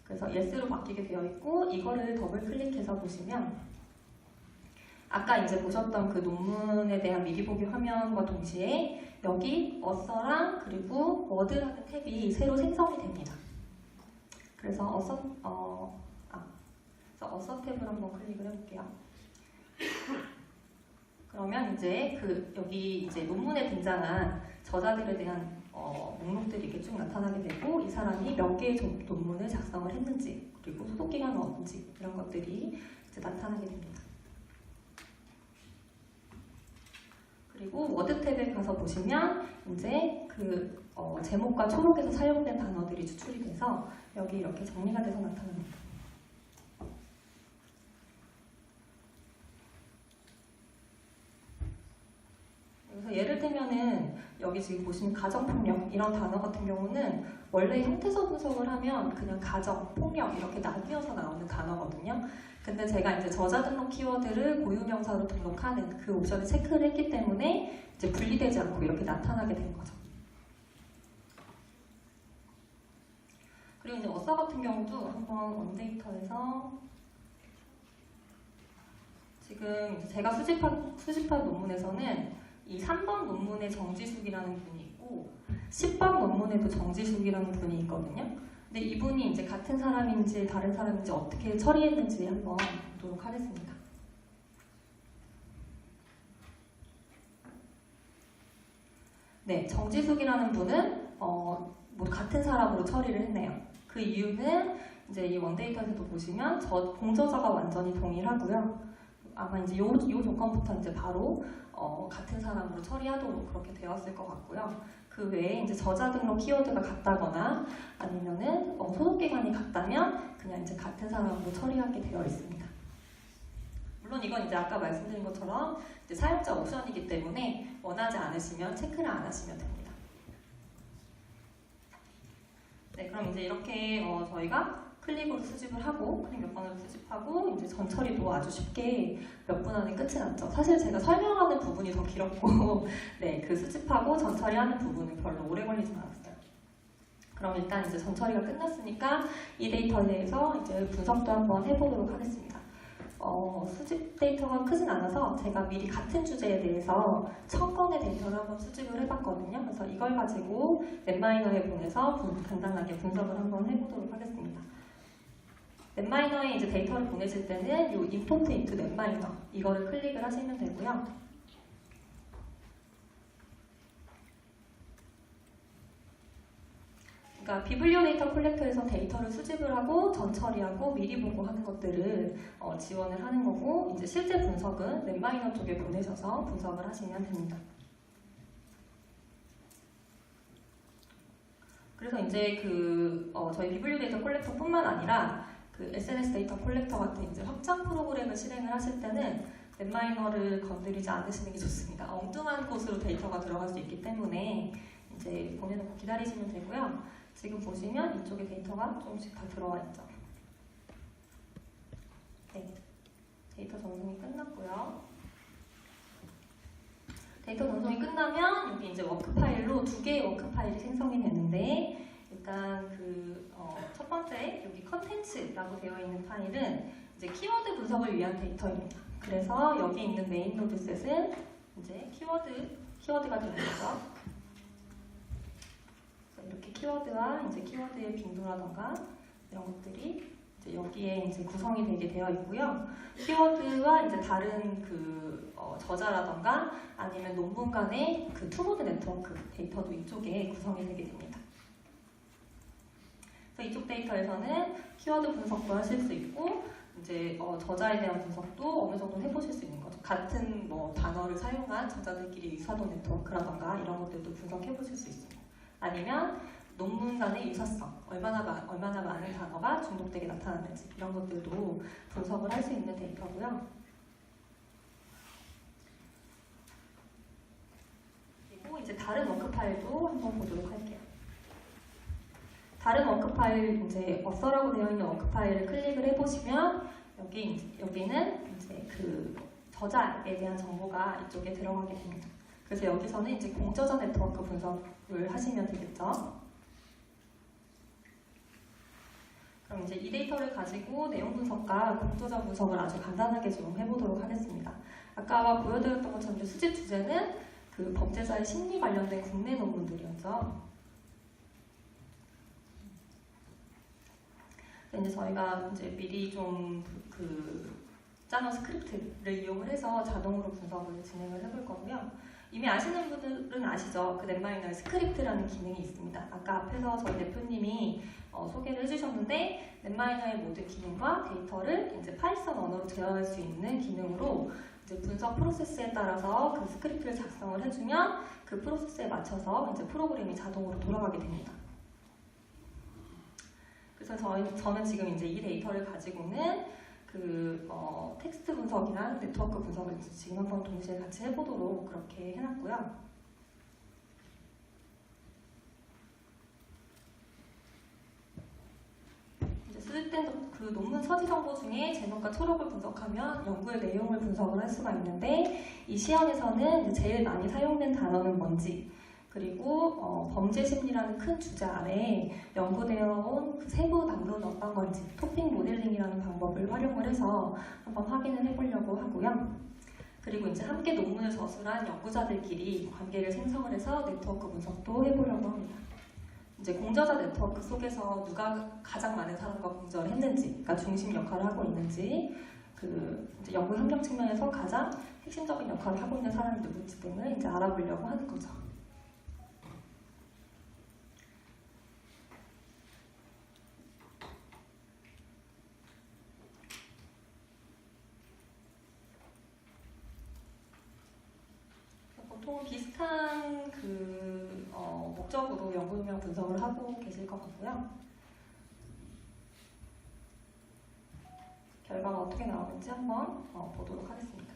그래서 yes로 바뀌게 되어 있고 이거를 더블 클릭해서 보시면 아까 이제 보셨던 그 논문에 대한 미리 보기 화면과 동시에 여기 어서랑 그리고 워드라는 탭이 새로 생성이 됩니다. 그래서 어서 탭을 한번 클릭을 해볼게요. 그러면 이제 그 여기 이제 논문에 등장한 저자들에 대한 목록들이 이렇게 쭉 나타나게 되고 이 사람이 몇 개의 논문을 작성을 했는지 그리고 소속 기간은 언제 이런 것들이 이제 나타나게 됩니다. 그리고 워드 탭에 가서 보시면 이제 그 제목과 초록에서 사용된 단어들이 추출이 돼서 여기 이렇게 정리가 돼서 나타납니다. 그래서 예를 들면은 여기 지금 보시면 가정폭력 이런 단어 같은 경우는 원래 형태소 분석을 하면 그냥 가정, 폭력 이렇게 나뉘어서 나오는 단어거든요. 근데 제가 이제 저자 등록 키워드를 고유명사로 등록하는 그 옵션을 체크를 했기 때문에 이제 분리되지 않고 이렇게 나타나게 된 거죠. 그리고 이제 어서 같은 경우도 한번 원데이터에서 지금 이제 제가 수집한 논문에서는 이 3번 논문에 정지숙이라는 분이 있고 10번 논문에도 정지숙이라는 분이 있거든요. 근데 이분이 이제 같은 사람인지 다른 사람인지 어떻게 처리했는지 한번 보도록 하겠습니다. 네, 정지숙이라는 분은 같은 사람으로 처리를 했네요. 그 이유는 이제 이 원데이터에서도 보시면 공저자가 완전히 동일하고요. 아마 이제 요 조건부터 이제 바로 같은 사람으로 처리하도록 그렇게 되었을 것 같고요. 그 외에 이제 저자 등록 키워드가 같다거나 아니면은 소속 기간이 같다면 그냥 이제 같은 사람으로 처리하게 되어 있습니다. 물론 이건 이제 아까 말씀드린 것처럼 이제 사용자 옵션이기 때문에 원하지 않으시면 체크를 안 하시면 됩니다. 네, 그럼 이제 이렇게 저희가 클릭으로 수집을 하고 클릭 몇 번으로 수집하고 이제 전 처리도 아주 쉽게 몇 분 안에 끝이 났죠. 사실 제가 설명하는 부분이 더 길었고 네, 그 수집하고 전 처리하는 부분은 별로 오래 걸리진 않았어요. 그럼 일단 이제 전 처리가 끝났으니까 이 데이터에 대해서 이제 분석도 한번 해보도록 하겠습니다. 수집 데이터가 크진 않아서 제가 미리 같은 주제에 대해서 1000건의 데이터를 한번 수집을 해봤거든요. 그래서 이걸 가지고 넷마이너에 보내서 간단하게 분석을 한번 해보도록 하겠습니다. 넷마이너에 이제 데이터를 보내실 때는 이 import into 넷마이너 이거를 클릭을 하시면 되고요. 그러니까 비블리오 데이터 콜렉터에서 데이터를 수집을 하고 전 처리하고 미리 보고 하는 것들을 지원을 하는 거고 이제 실제 분석은 넷마이너 쪽에 보내셔서 분석을 하시면 됩니다. 그래서 이제 저희 비블리오 데이터 콜렉터뿐만 아니라 그 SNS 데이터 콜렉터 같은 이제 확장 프로그램을 실행을 하실 때는 넷마이너를 건드리지 않으시는 게 좋습니다. 엉뚱한 곳으로 데이터가 들어갈 수 있기 때문에 이제 보내놓고 기다리시면 되고요. 지금 보시면 이쪽에 데이터가 조금씩 다 들어와 있죠. 네, 데이터 전송이 끝났고요. 데이터 전송이 끝나면 여기 이제 워크 파일로 2개의 워크 파일이 생성이 되는데 일단 첫 번째 여기 컨텐츠라고 되어 있는 파일은 이제 키워드 분석을 위한 데이터입니다. 그래서 여기 있는 메인 노드셋은 이제 키워드가 되는 거죠. 이렇게 키워드와 이제 키워드의 빈도라던가 이런 것들이 이제 여기에 이제 구성이 되게 되어 있고요. 키워드와 이제 다른 저자라던가 아니면 논문 간의 투보드 네트워크 데이터도 이쪽에 구성이 되게 됩니다. 그래서 이쪽 데이터에서는 키워드 분석도 하실 수 있고 이제 저자에 대한 분석도 어느 정도 해보실 수 있는 거죠. 같은 단어를 사용한 저자들끼리 유사도 네트워크라던가 이런 것들도 분석해보실 수 있습니다. 아니면 논문 간의 유사성, 얼마나 많은 단어가 중복되게 나타났는지 이런 것들도 분석을 할 수 있는 데이터고요. 그리고 이제 다른 워크 파일도 한번 보도록 할게요. 다른 워크 파일, 이제 어서라고 되어 있는 워크 파일을 클릭을 해보시면 여기는 이제 저자에 대한 정보가 이쪽에 들어가게 됩니다. 그래서 여기서는 이제 공저자 네트워크 분석을 하시면 되겠죠. 그럼 이제 이 데이터를 가지고 내용 분석과 공저자 분석을 아주 간단하게 좀 해보도록 하겠습니다. 아까 보여드렸던 것처럼 수집 주제는 범죄자의 심리 관련된 국내 논문들이었죠. 이제 저희가 이제 미리 좀 짜놓은 스크립트를 이용을 해서 자동으로 분석을 진행을 해볼 거고요. 이미 아시는 분들은 아시죠? 넷마이너에 스크립트라는 기능이 있습니다. 아까 앞에서 저희 대표님이 소개를 해주셨는데 넷마이너의 모든 기능과 데이터를 이제 파이썬 언어로 제어할 수 있는 기능으로 이제 분석 프로세스에 따라서 그 스크립트를 작성을 해주면 그 프로세스에 맞춰서 이제 프로그램이 자동으로 돌아가게 됩니다. 그래서 저는 지금 이제 이 데이터를 가지고는 텍스트 분석이랑 네트워크 분석을 지금 한번 동시에 같이 해보도록 그렇게 해놨고요. 이제 수집된 논문 서지 정보 중에 제목과 초록을 분석하면 연구의 내용을 분석을 할 수가 있는데 이 시험에서는 이제 제일 많이 사용된 단어는 뭔지 그리고 범죄 심리라는 큰 주제 아래에 연구되어 온 세부 담론은 어떤 건지 토픽 모델링이라는 방법을 활용을 해서 한번 확인을 해보려고 하고요. 그리고 이제 함께 논문을 저술한 연구자들끼리 관계를 생성을 해서 네트워크 분석도 해보려고 합니다. 이제 공저자 네트워크 속에서 누가 가장 많은 사람과 공저를 했는지, 그러니까 중심 역할을 하고 있는지, 이제 연구 협력 측면에서 가장 핵심적인 역할을 하고 있는 사람이 누군지 등을 이제 알아보려고 하는 거죠. 보통 비슷한 목적으로 연구협력 분석을 하고 계실 것 같고요. 결과가 어떻게 나오는지 한번 보도록 하겠습니다.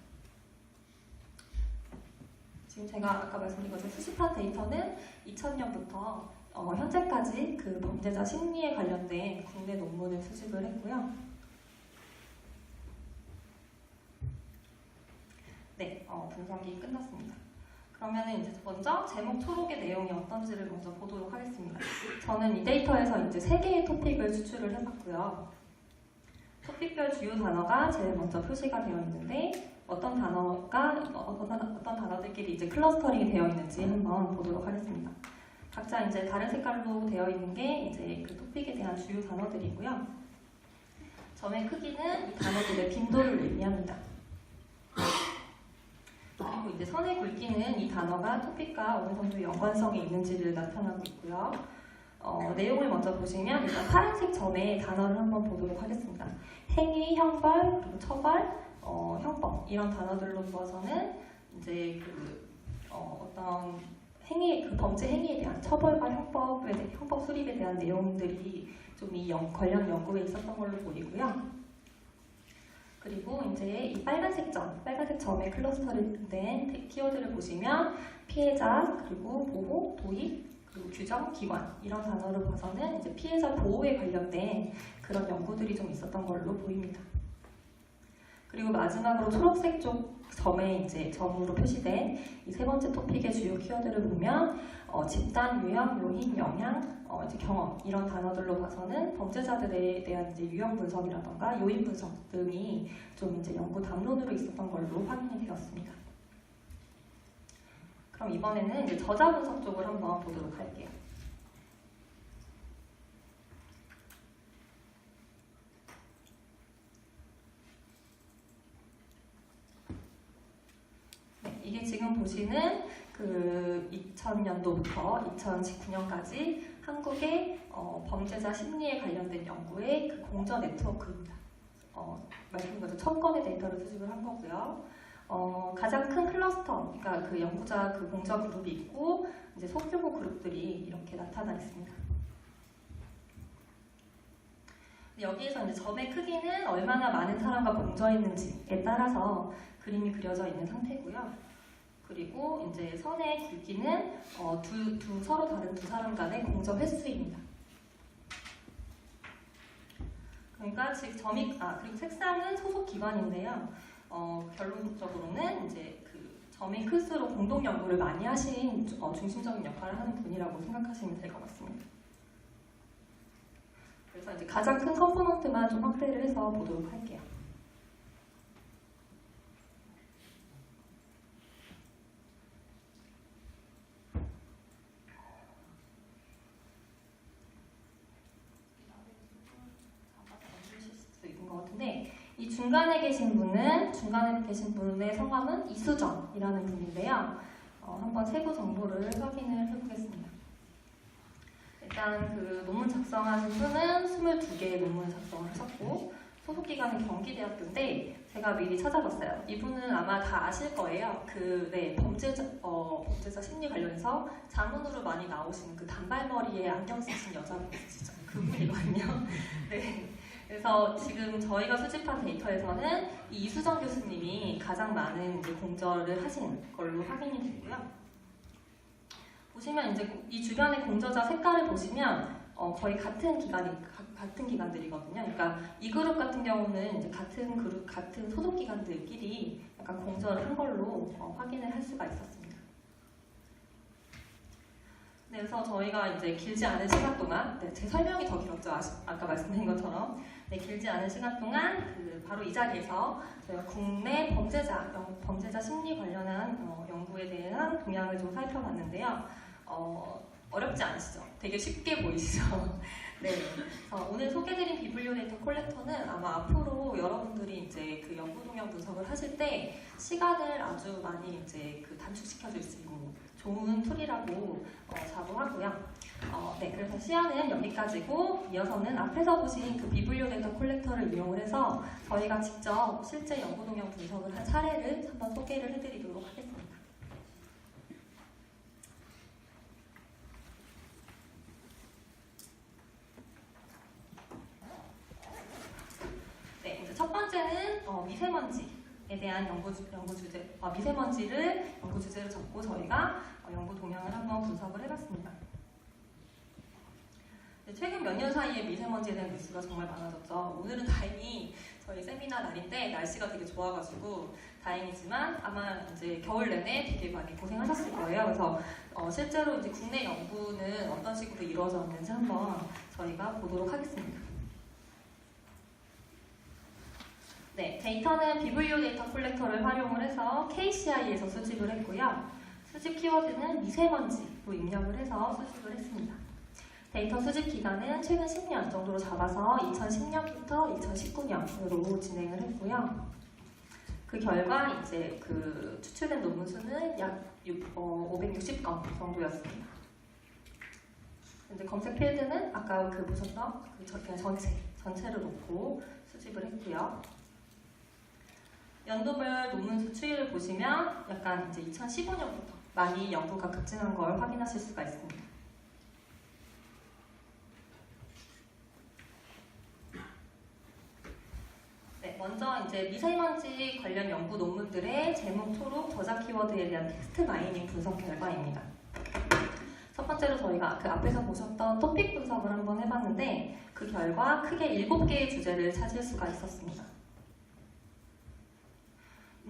지금 제가 아까 말씀드린 것처럼 수집한 데이터는 2000년부터 현재까지 범죄자 심리에 관련된 국내 논문을 수집을 했고요. 네, 분석이 끝났습니다. 그러면 이제 먼저 제목 초록의 내용이 어떤지를 먼저 보도록 하겠습니다. 저는 이 데이터에서 이제 3개의 토픽을 추출을 해봤고요. 토픽별 주요 단어가 제일 먼저 표시가 되어 있는데 어떤 단어들끼리 이제 클러스터링이 되어 있는지 한번 보도록 하겠습니다. 각자 이제 다른 색깔로 되어 있는 게 이제 토픽에 대한 주요 단어들이고요. 점의 크기는 이 단어들의 빈도를 의미합니다. 그리고 이제 선의 굵기는 이 단어가 토픽과 어느 정도 연관성이 있는지를 나타나고 있고요. 내용을 먼저 보시면 일단 파란색 점의 단어를 한번 보도록 하겠습니다. 행위, 형벌, 그리고 처벌, 형법 이런 단어들로 모아서는 이제 어떤 범죄 행위에 대한 처벌과 형법 수립에 대한 내용들이 좀 이 관련 연구에 있었던 걸로 보이고요. 그리고 이제 이 빨간색 점에 클러스터링된 키워드를 보시면 피해자, 그리고 보호, 도입, 그리고 규정, 기관 이런 단어를 봐서는 이제 피해자 보호에 관련된 그런 연구들이 좀 있었던 걸로 보입니다. 그리고 마지막으로 초록색 쪽 점에 이제 점으로 표시된 이 세 번째 토픽의 주요 키워드를 보면 집단, 유형, 요인, 영향, 이제 경험 이런 단어들로 봐서는 범죄자들에 대한 이제 유형 분석이라던가 요인 분석 등이 좀 이제 연구 담론으로 있었던 걸로 확인이 되었습니다. 그럼 이번에는 이제 저자 분석 쪽을 한번 보도록 할게요. 이게 지금 보시는 그 2000년도부터 2019년까지 한국의 범죄자 심리에 관련된 연구의 그 공저 네트워크입니다. 말씀드린 것처럼 1000건의 데이터를 수집을 한 거고요. 가장 큰 클러스터, 그러니까 그 연구자 그 공저 그룹이 있고 이제 소규모 그룹들이 이렇게 나타나 있습니다. 여기에서 이제 점의 크기는 얼마나 많은 사람과 공저했는지에 따라서 그림이 그려져 있는 상태고요. 그리고 이제 선의 굵기는 서로 다른 두 사람 간의 공저 횟수입니다. 그러니까 즉 그리고 색상은 소속 기관인데요. 결론적으로는 이제 그 점이 클수록 공동 연구를 많이 하신 중심적인 역할을 하는 분이라고 생각하시면 될 것 같습니다. 그래서 이제 가장 큰 컴포넌트만 좀 확대를 해서 보도록 할게요. 이 중간에 계신 분의 성함은 이수정이라는 분인데요. 한번 세부 정보를 확인을 해보겠습니다. 일단 그 논문 작성하신 분은 22개의 논문을 작성을 하셨고 소속기관은 경기대학교인데 제가 미리 찾아봤어요. 이분은 아마 다 아실 거예요. 범죄자 심리 관련해서 자문으로 많이 나오시는 그 단발머리에 안경 쓰신 여자분 있으시죠? 그분이거든요. 네. 그래서 지금 저희가 수집한 데이터에서는 이 이수정 교수님이 가장 많은 이제 공저를 하신 걸로 확인이 되고요. 보시면 이제 이 주변의 공저자 색깔을 보시면 거의 같은 기관들이거든요. 그러니까 이 그룹 같은 경우는 이제 같은 소속 기관들끼리 약간 공저를 한 걸로 확인을 할 수가 있었습니다. 네, 그래서 저희가 이제 길지 않은 시간 동안, 제 설명이 더 길었죠. 아까 말씀드린 것처럼. 네, 길지 않은 시간 동안 바로 이 자리에서 저희가 국내 범죄자 심리 관련한 연구에 대한 동향을 좀 살펴봤는데요. 어렵지 않으시죠? 되게 쉽게 보이시죠? 네. 오늘 소개드린 비블리오 데이터 콜렉터는 아마 앞으로 여러분들이 이제 그 연구 동향 분석을 하실 때 시간을 아주 많이 이제 그 단축시켜줄 수 있는 좋은 툴이라고 자부하고요. 네, 그래서 시연은 여기까지고 이어서는 앞에서 보신 그 비블리오 데이터 콜렉터를 이용을 해서 저희가 직접 실제 연구 동향 분석을 한 사례를 한번 소개를 해드리도록 하겠습니다. 네, 이제 첫 번째는 미세먼지에 대한 연구 주제, 미세먼지를 연구 주제로 잡고 저희가 연구 동향을 한번 분석을 해봤습니다. 최근 몇 년 사이에 미세먼지에 대한 뉴스가 정말 많아졌죠. 오늘은 다행히 저희 세미나 날인데 날씨가 되게 좋아가지고 다행이지만 아마 이제 겨울 내내 되게 많이 고생하셨을 거예요. 그래서 실제로 이제 국내 연구는 어떤 식으로 이루어졌는지 한번 저희가 보도록 하겠습니다. 네, 데이터는 비블리오 데이터 콜렉터를 활용을 해서 KCI에서 수집을 했고요. 수집 키워드는 미세먼지로 입력을 해서 수집을 했습니다. 데이터 수집 기간은 최근 10년 정도로 잡아서 2010년부터 2019년으로 진행을 했고요. 그 결과 이제 그 추출된 논문 수는 약 560건 정도였습니다. 근데 검색 필드는 아까 보셨던 그냥 전체를 놓고 수집을 했고요. 연도별 논문 수 추이를 보시면 약간 이제 2015년부터 많이 연구가 급증한 걸 확인하실 수가 있습니다. 먼저 이제 미세먼지 관련 연구 논문들의 제목, 초록, 저자 키워드에 대한 텍스트 마이닝 분석 결과입니다. 첫 번째로 저희가 그 앞에서 보셨던 토픽 분석을 한번 해봤는데 그 결과 크게 7개의 주제를 찾을 수가 있었습니다.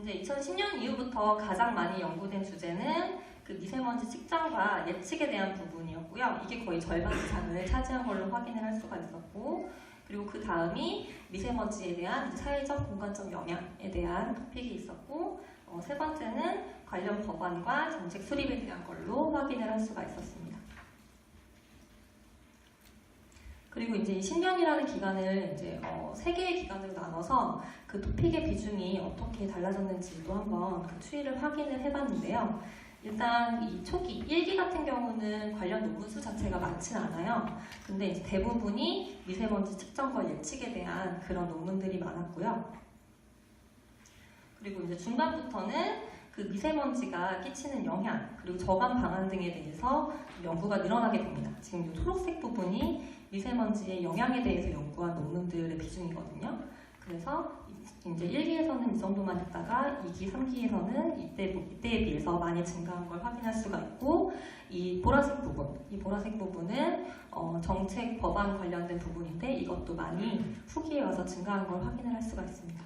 이제 2010년 이후부터 가장 많이 연구된 주제는 그 미세먼지 측정과 예측에 대한 부분이었고요. 이게 거의 절반 이상을 차지한 걸로 확인을 할 수가 있었고, 그리고 그 다음이 미세먼지에 대한 사회적 공간적 영향에 대한 토픽이 있었고, 세 번째는 관련 법안과 정책 수립에 대한 걸로 확인을 할 수가 있었습니다. 그리고 이제 이 10년이라는 기간을 이제 3개의 기간으로 나눠서 그 토픽의 비중이 어떻게 달라졌는지도 한번 그 추이를 확인을 해봤는데요. 일단 이 초기 1기 같은 경우는 관련 논문 수 자체가 많진 않아요. 근데 이제 대부분이 미세먼지 측정과 예측에 대한 그런 논문들이 많았고요. 그리고 이제 중반부터는 그 미세먼지가 끼치는 영향, 그리고 저감 방안 등에 대해서 연구가 늘어나게 됩니다. 지금 이 초록색 부분이 미세먼지의 영향에 대해서 연구한 논문들의 비중이거든요. 그래서 이제 1기에서는 이 정도만 있다가 2기, 3기에서는 이때에 비해서 많이 증가한 걸 확인할 수가 있고, 이 보라색 부분은 정책 법안 관련된 부분인데 이것도 많이 후기에 와서 증가한 걸 확인을 할 수가 있습니다.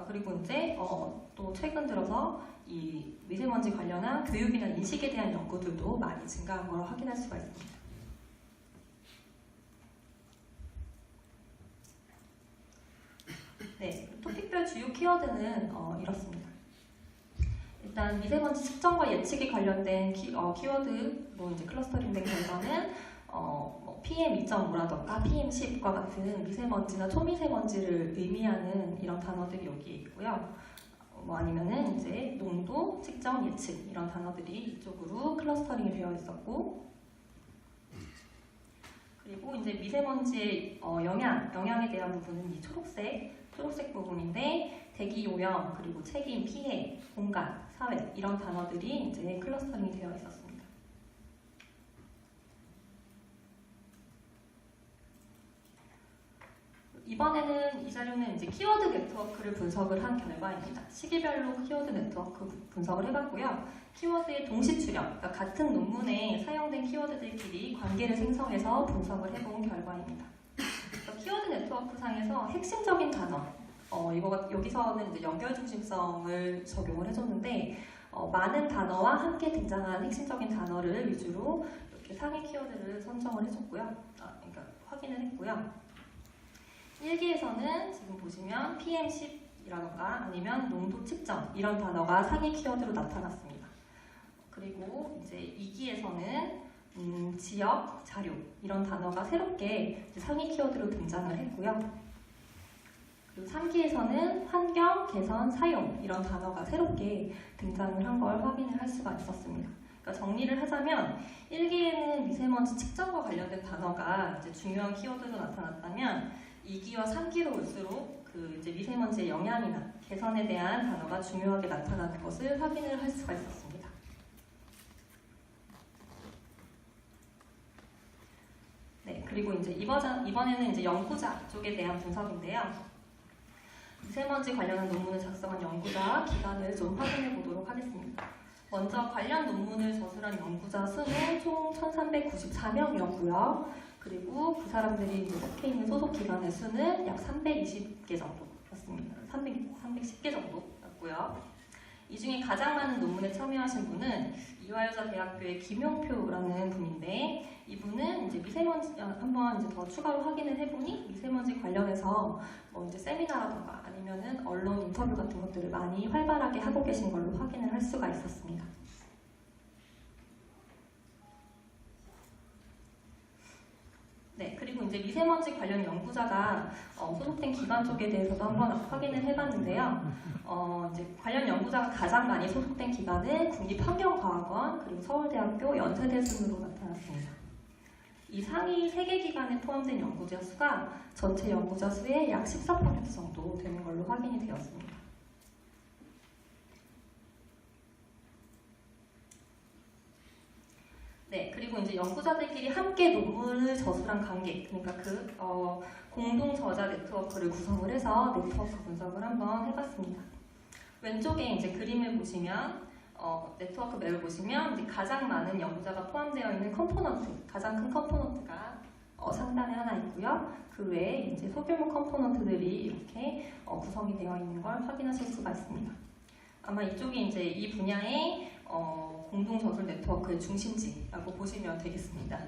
그리고 이제 또 최근 들어서 이 미세먼지 관련한 교육이나 인식에 대한 연구들도 많이 증가한 걸 확인할 수가 있습니다. 네, 토픽별 주요 키워드는 이렇습니다. 일단 미세먼지 측정과 예측에 관련된 키워드로 이제 클러스터링된 결과는 PM 2.5라던가 PM 10과 같은 미세먼지나 초미세먼지를 의미하는 이런 단어들이 여기에 있고요. 아니면은 이제 농도, 측정, 예측 이런 단어들이 이쪽으로 클러스터링이 되어 있었고, 그리고 이제 미세먼지의 영향에 대한 부분은 이 초록색 부분인데 대기 오염, 그리고 책임, 피해, 공간, 사회 이런 단어들이 이제 클러스터링이 되어 있었습니다. 이번에는 이 자료는 이제 키워드 네트워크를 분석을 한 결과입니다. 시기별로 키워드 네트워크 분석을 해봤고요. 키워드의 동시 출력, 그러니까 같은 논문에 사용된 키워드들끼리 관계를 생성해서 분석을 해본 결과입니다. 키워드 네트워크 상에서 핵심적인 단어, 여기서는 이제 연결 중심성을 적용을 해줬는데, 많은 단어와 함께 등장한 핵심적인 단어를 위주로 이렇게 상위 키워드를 선정을 해줬고요. 그러니까 확인을 했고요. 1기에서는 지금 보시면 PM10이라던가 아니면 농도 측정 이런 단어가 상위 키워드로 나타났습니다. 그리고 이제 2기에서는 지역, 자료 이런 단어가 새롭게 상위 키워드로 등장을 했고요. 그리고 3기에서는 환경, 개선, 사용 이런 단어가 새롭게 등장을 한 걸 확인을 할 수가 있었습니다. 그러니까 정리를 하자면 1기에는 미세먼지 측정과 관련된 단어가 이제 중요한 키워드로 나타났다면 2기와 3기로 올수록 그 이제 미세먼지의 영향이나 개선에 대한 단어가 중요하게 나타나는 것을 확인을 할 수가 있었습니다. 네, 그리고 이제 이번에는 이제 연구자 쪽에 대한 분석인데요. 미세먼지 관련한 논문을 작성한 연구자 기간을 좀 확인해 보도록 하겠습니다. 먼저 관련 논문을 저술한 연구자 수는 총 1,394명이었고요. 그리고 그 사람들이 이제 속해 있는 소속 기관의 수는 약 320개 정도였습니다. 310개 정도였고요. 이 중에 가장 많은 논문에 참여하신 분은 이화여자대학교의 김용표라는 분인데, 이분은 이제 미세먼지 한번 이제 더 추가로 확인을 해보니 미세먼지 관련해서 이제 세미나라든가 아니면은 언론 인터뷰 같은 것들을 많이 활발하게 하고 계신 걸로 확인을 할 수가 있었습니다. 네, 그리고 이제 미세먼지 관련 연구자가 소속된 기관 쪽에 대해서도 한번 확인을 해봤는데요. 이제 관련 연구자가 가장 많이 소속된 기관은 국립환경과학원, 그리고 서울대학교, 연세대 순으로 나타났습니다. 이 상위 3개 기관에 포함된 연구자 수가 전체 연구자 수의 약 14% 정도 되는 걸로 확인이 되었습니다. 네, 그리고 이제 연구자들끼리 함께 논문을 저술한 관계, 그러니까 그 공동 저자 네트워크를 구성을 해서 네트워크 분석을 한번 해봤습니다. 왼쪽에 이제 그림을 보시면 네트워크 맵을 보시면 이제 가장 많은 연구자가 포함되어 있는 컴포넌트, 가장 큰 컴포넌트가 기간이 하나 있고요. 그 외에 이제 소규모 컴포넌트들이 이렇게 구성이 되어 있는 걸 확인하실 수가 있습니다. 아마 이쪽이 이제 이 분야의 공동 저술 네트워크의 중심지라고 보시면 되겠습니다.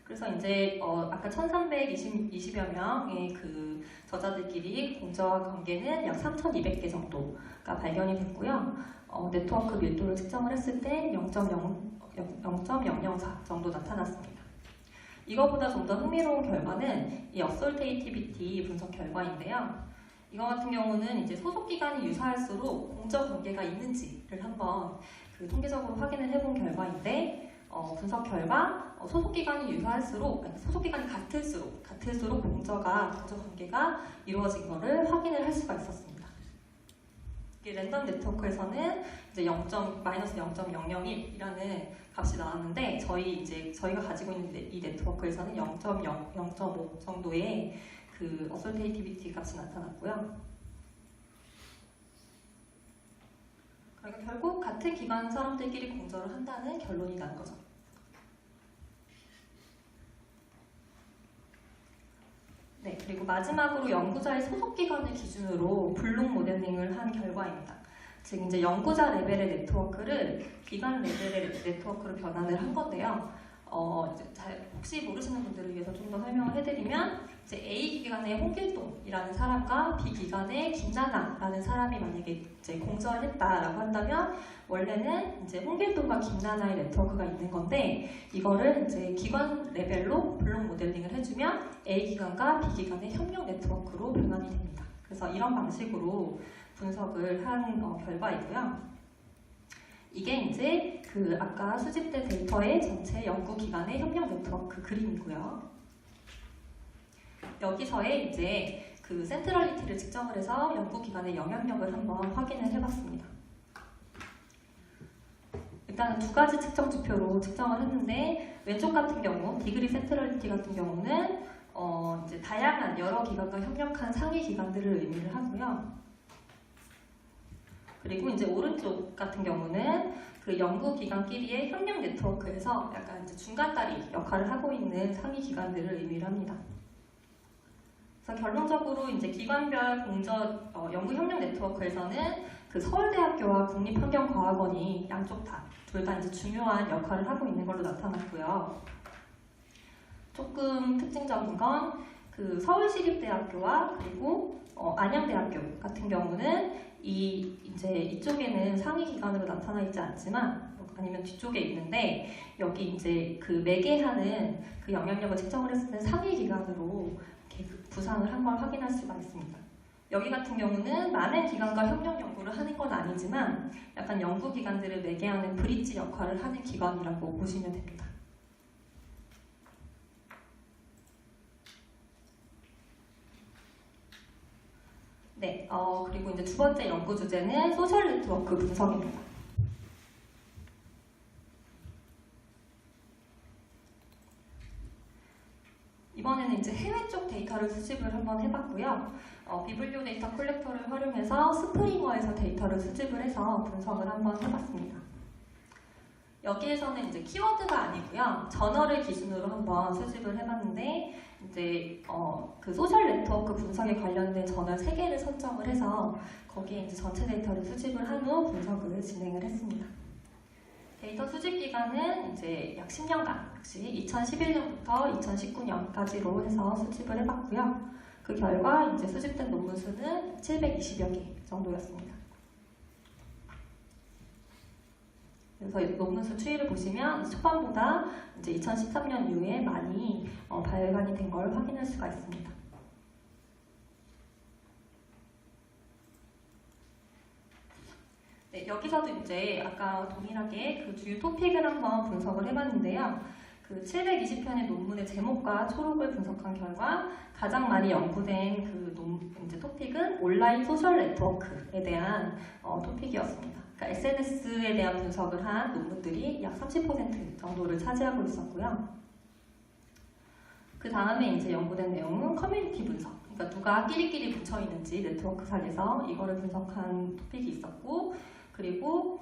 그래서 이제 아까 1320여 명의 그 저자들끼리 공저와 관계는 약 3200개 정도가 발견이 됐고요. 네트워크 밀도를 측정을 했을 때 0.004 정도 나타났습니다. 이거보다 좀 더 흥미로운 결과는 이 어솔테이티비티 분석 결과인데요. 이거 같은 경우는 이제 소속 기간이 유사할수록 공저 관계가 있는지를 한번 그 통계적으로 확인을 해본 결과인데 분석 결과 소속 기간이 유사할수록 소속 기간이 같을수록 공저 관계가 이루어진 것을 확인을 할 수가 있었습니다. 이게 랜덤 네트워크에서는 이제 -0.001이라는 값이 나왔는데 저희가 가지고 있는 이 네트워크에서는 0.5 정도의 그 어솔테이티비티 값이 나타났고요. 그러니까 결국 같은 기간 사람들끼리 공저를 한다는 결론이 난 거죠. 네, 그리고 마지막으로 연구자의 소속 기간을 기준으로 블록 모델링을 한 결과입니다. 즉 이제 연구자 레벨의 네트워크를 기관 레벨의 네트워크로 변환을 한 건데요. 혹시 모르시는 분들을 위해서 좀 더 설명을 해드리면 이제 A 기관의 홍길동이라는 사람과 B 기관의 김나나라는 사람이 만약에 이제 공저를 했다라고 한다면 원래는 이제 홍길동과 김나나의 네트워크가 있는 건데 이거를 이제 기관 레벨로 블록 모델링을 해주면 A 기관과 B 기관의 협력 네트워크로 변환이 됩니다. 그래서 이런 방식으로 분석을 한 결과이고요. 이게 이제 그 아까 수집된 데이터의 전체 연구 기관의 협력 네트워크 그림이고요. 여기서의 이제 그 센트럴리티를 측정을 해서 연구 기관의 영향력을 한번 확인을 해봤습니다. 일단은 두 가지 측정 지표로 측정을 했는데 왼쪽 같은 경우 디그리 센트럴리티 같은 경우는 이제 다양한 여러 기관과 협력한 상위 기관들을 의미를 하고요. 그리고 이제 오른쪽 같은 경우는 그 연구 기관끼리의 협력 네트워크에서 약간 이제 중간다리 역할을 하고 있는 상위 기관들을 의미를 합니다. 그래서 결론적으로 이제 기관별 공저 연구 협력 네트워크에서는 그 서울대학교와 국립환경과학원이 양쪽 둘 다 이제 중요한 역할을 하고 있는 걸로 나타났고요. 조금 특징적인 건 그 서울시립대학교와 그리고 안양대학교 같은 경우는 이쪽에는 상위 기관으로 나타나 있지 않지만 아니면 뒤쪽에 있는데 여기 이제 그 매개하는 그 영향력을 측정을 했을 때 상위 기관으로 이렇게 부상을 한 걸 확인할 수가 있습니다. 여기 같은 경우는 많은 기관과 협력 연구를 하는 건 아니지만 약간 연구 기관들을 매개하는 브릿지 역할을 하는 기관이라고 보시면 됩니다. 네, 그리고 이제 두 번째 연구 주제는 소셜 네트워크 분석입니다. 이번에는 이제 해외 쪽 데이터를 수집을 한번 해봤고요. 비블리오 데이터 콜렉터를 활용해서 스프링어에서 데이터를 수집을 해서 분석을 한번 해봤습니다. 여기에서는 이제 키워드가 아니고요. 저널을 기준으로 한번 수집을 해봤는데 이제 그 소셜 네트워크 분석에 관련된 저널 3개를 선정을 해서 거기에 이제 전체 데이터를 수집을 한 후 분석을 진행을 했습니다. 데이터 수집 기간은 이제 약 10년간, 역시 2011년부터 2019년까지로 해서 수집을 해봤고요. 그 결과 이제 수집된 논문 수는 720여 개 정도였습니다. 그래서 논문 수 추이를 보시면 초반보다 이제 2013년 이후에 많이 발간이 된 걸 확인할 수가 있습니다. 네, 여기서도 이제 아까 동일하게 그 주요 토픽을 한번 분석을 해봤는데요. 그 720편의 논문의 제목과 초록을 분석한 결과 가장 많이 연구된 그 이제 토픽은 온라인 소셜 네트워크에 대한 토픽이었습니다. 그러니까 SNS에 대한 분석을 한 논문들이 약 30% 정도를 차지하고 있었고요. 그 다음에 이제 연구된 내용은 커뮤니티 분석. 그러니까 누가 끼리끼리 붙여 있는지 네트워크상에서 이거를 분석한 토픽이 있었고, 그리고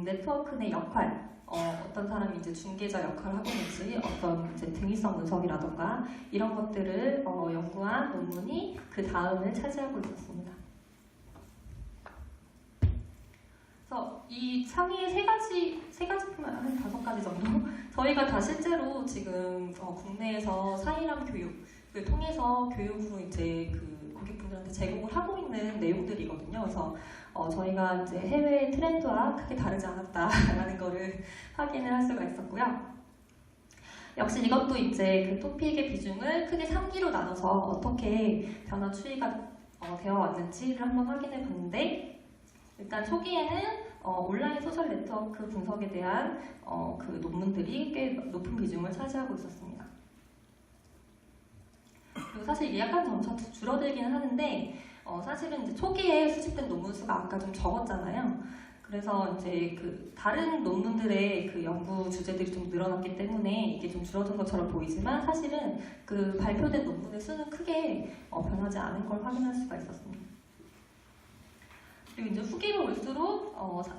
네트워크 내 역할, 어떤 사람이 이제 중개자 역할을 하고 있는지, 어떤 이제 등위성 분석이라던가 이런 것들을 연구한 논문이 그 다음을 차지하고 있었습니다. 그래서 이 상위의 세 가지뿐만 한 5가지 정도 저희가 다 실제로 지금 국내에서 사이람 교육을 통해서 교육으로 이제 그 고객분들한테 제공을 하고 있는 내용들이거든요. 그래서 저희가 이제 해외 트렌드와 크게 다르지 않았다라는 거를 확인을 할 수가 있었고요. 역시 이것도 이제 그 토픽의 비중을 크게 3기로 나눠서 어떻게 변화 추이가 되어 왔는지를 한번 확인해 봤는데, 일단 초기에는 온라인 소셜 네트워크 분석에 대한 그 논문들이 꽤 높은 비중을 차지하고 있었습니다. 그리고 사실 이게 약간 점차 줄어들기는 하는데 사실은 이제 초기에 수집된 논문 수가 아까 좀 적었잖아요. 그래서 이제 그 다른 논문들의 그 연구 주제들이 좀 늘어났기 때문에 이게 좀 줄어든 것처럼 보이지만 사실은 그 발표된 논문의 수는 크게 변하지 않은 걸 확인할 수가 있었습니다. 그리고 이제 후기로 올수록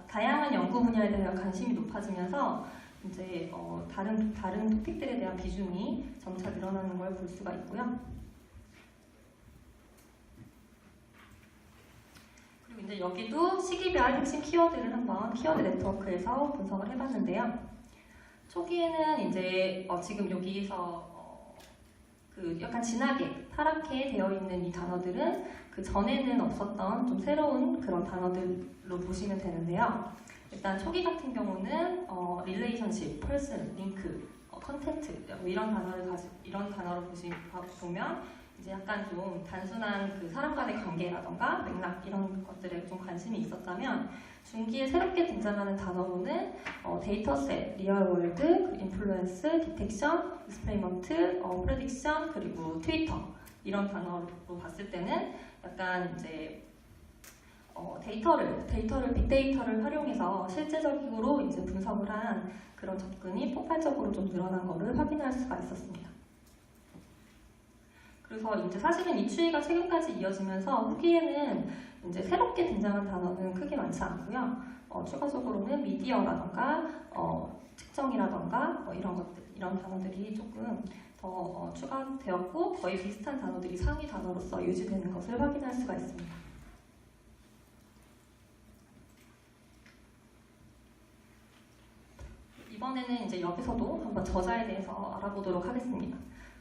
다양한 연구 분야에 대한 관심이 높아지면서 이제 다른 토픽들에 대한 비중이 점차 늘어나는 걸 볼 수가 있고요. 그리고 이제 여기도 시기별 핵심 키워드를 한번 키워드 네트워크에서 분석을 해봤는데요. 초기에는 이제 지금 여기에서 그 약간 진하게 파랗게 되어 있는 이 단어들은 그 전에는 없었던 좀 새로운 그런 단어들로 보시면 되는데요. 일단 초기 같은 경우는 릴레이션십, 펄슨, 링크, 컨텐트 이런 단어를 보면 이제 약간 좀 단순한 그 사람 간의 관계라던가 맥락 이런 것들에 좀 관심이 있었다면, 중기에 새롭게 등장하는 단어로는 데이터셋, 리얼월드, 인플루언스, 디텍션, 익스페리먼트, 프레딕션, 그리고 트위터 이런 단어로 봤을 때는 약간 이제 데이터를 빅데이터를 활용해서 실제적으로 이제 분석을 한 그런 접근이 폭발적으로 좀 늘어난 것을 확인할 수가 있었습니다. 그래서 이제 사실은 이 추이가 최근까지 이어지면서 후기에는 이제 새롭게 등장한 단어는 크게 많지 않고요. 추가적으로는 미디어라던가 특정이라던가 이런 단어들이 조금 더 추가되었고, 거의 비슷한 단어들이 상위 단어로서 유지되는 것을 확인할 수가 있습니다. 이번에는 이제 여기서도 한번 저자에 대해서 알아보도록 하겠습니다.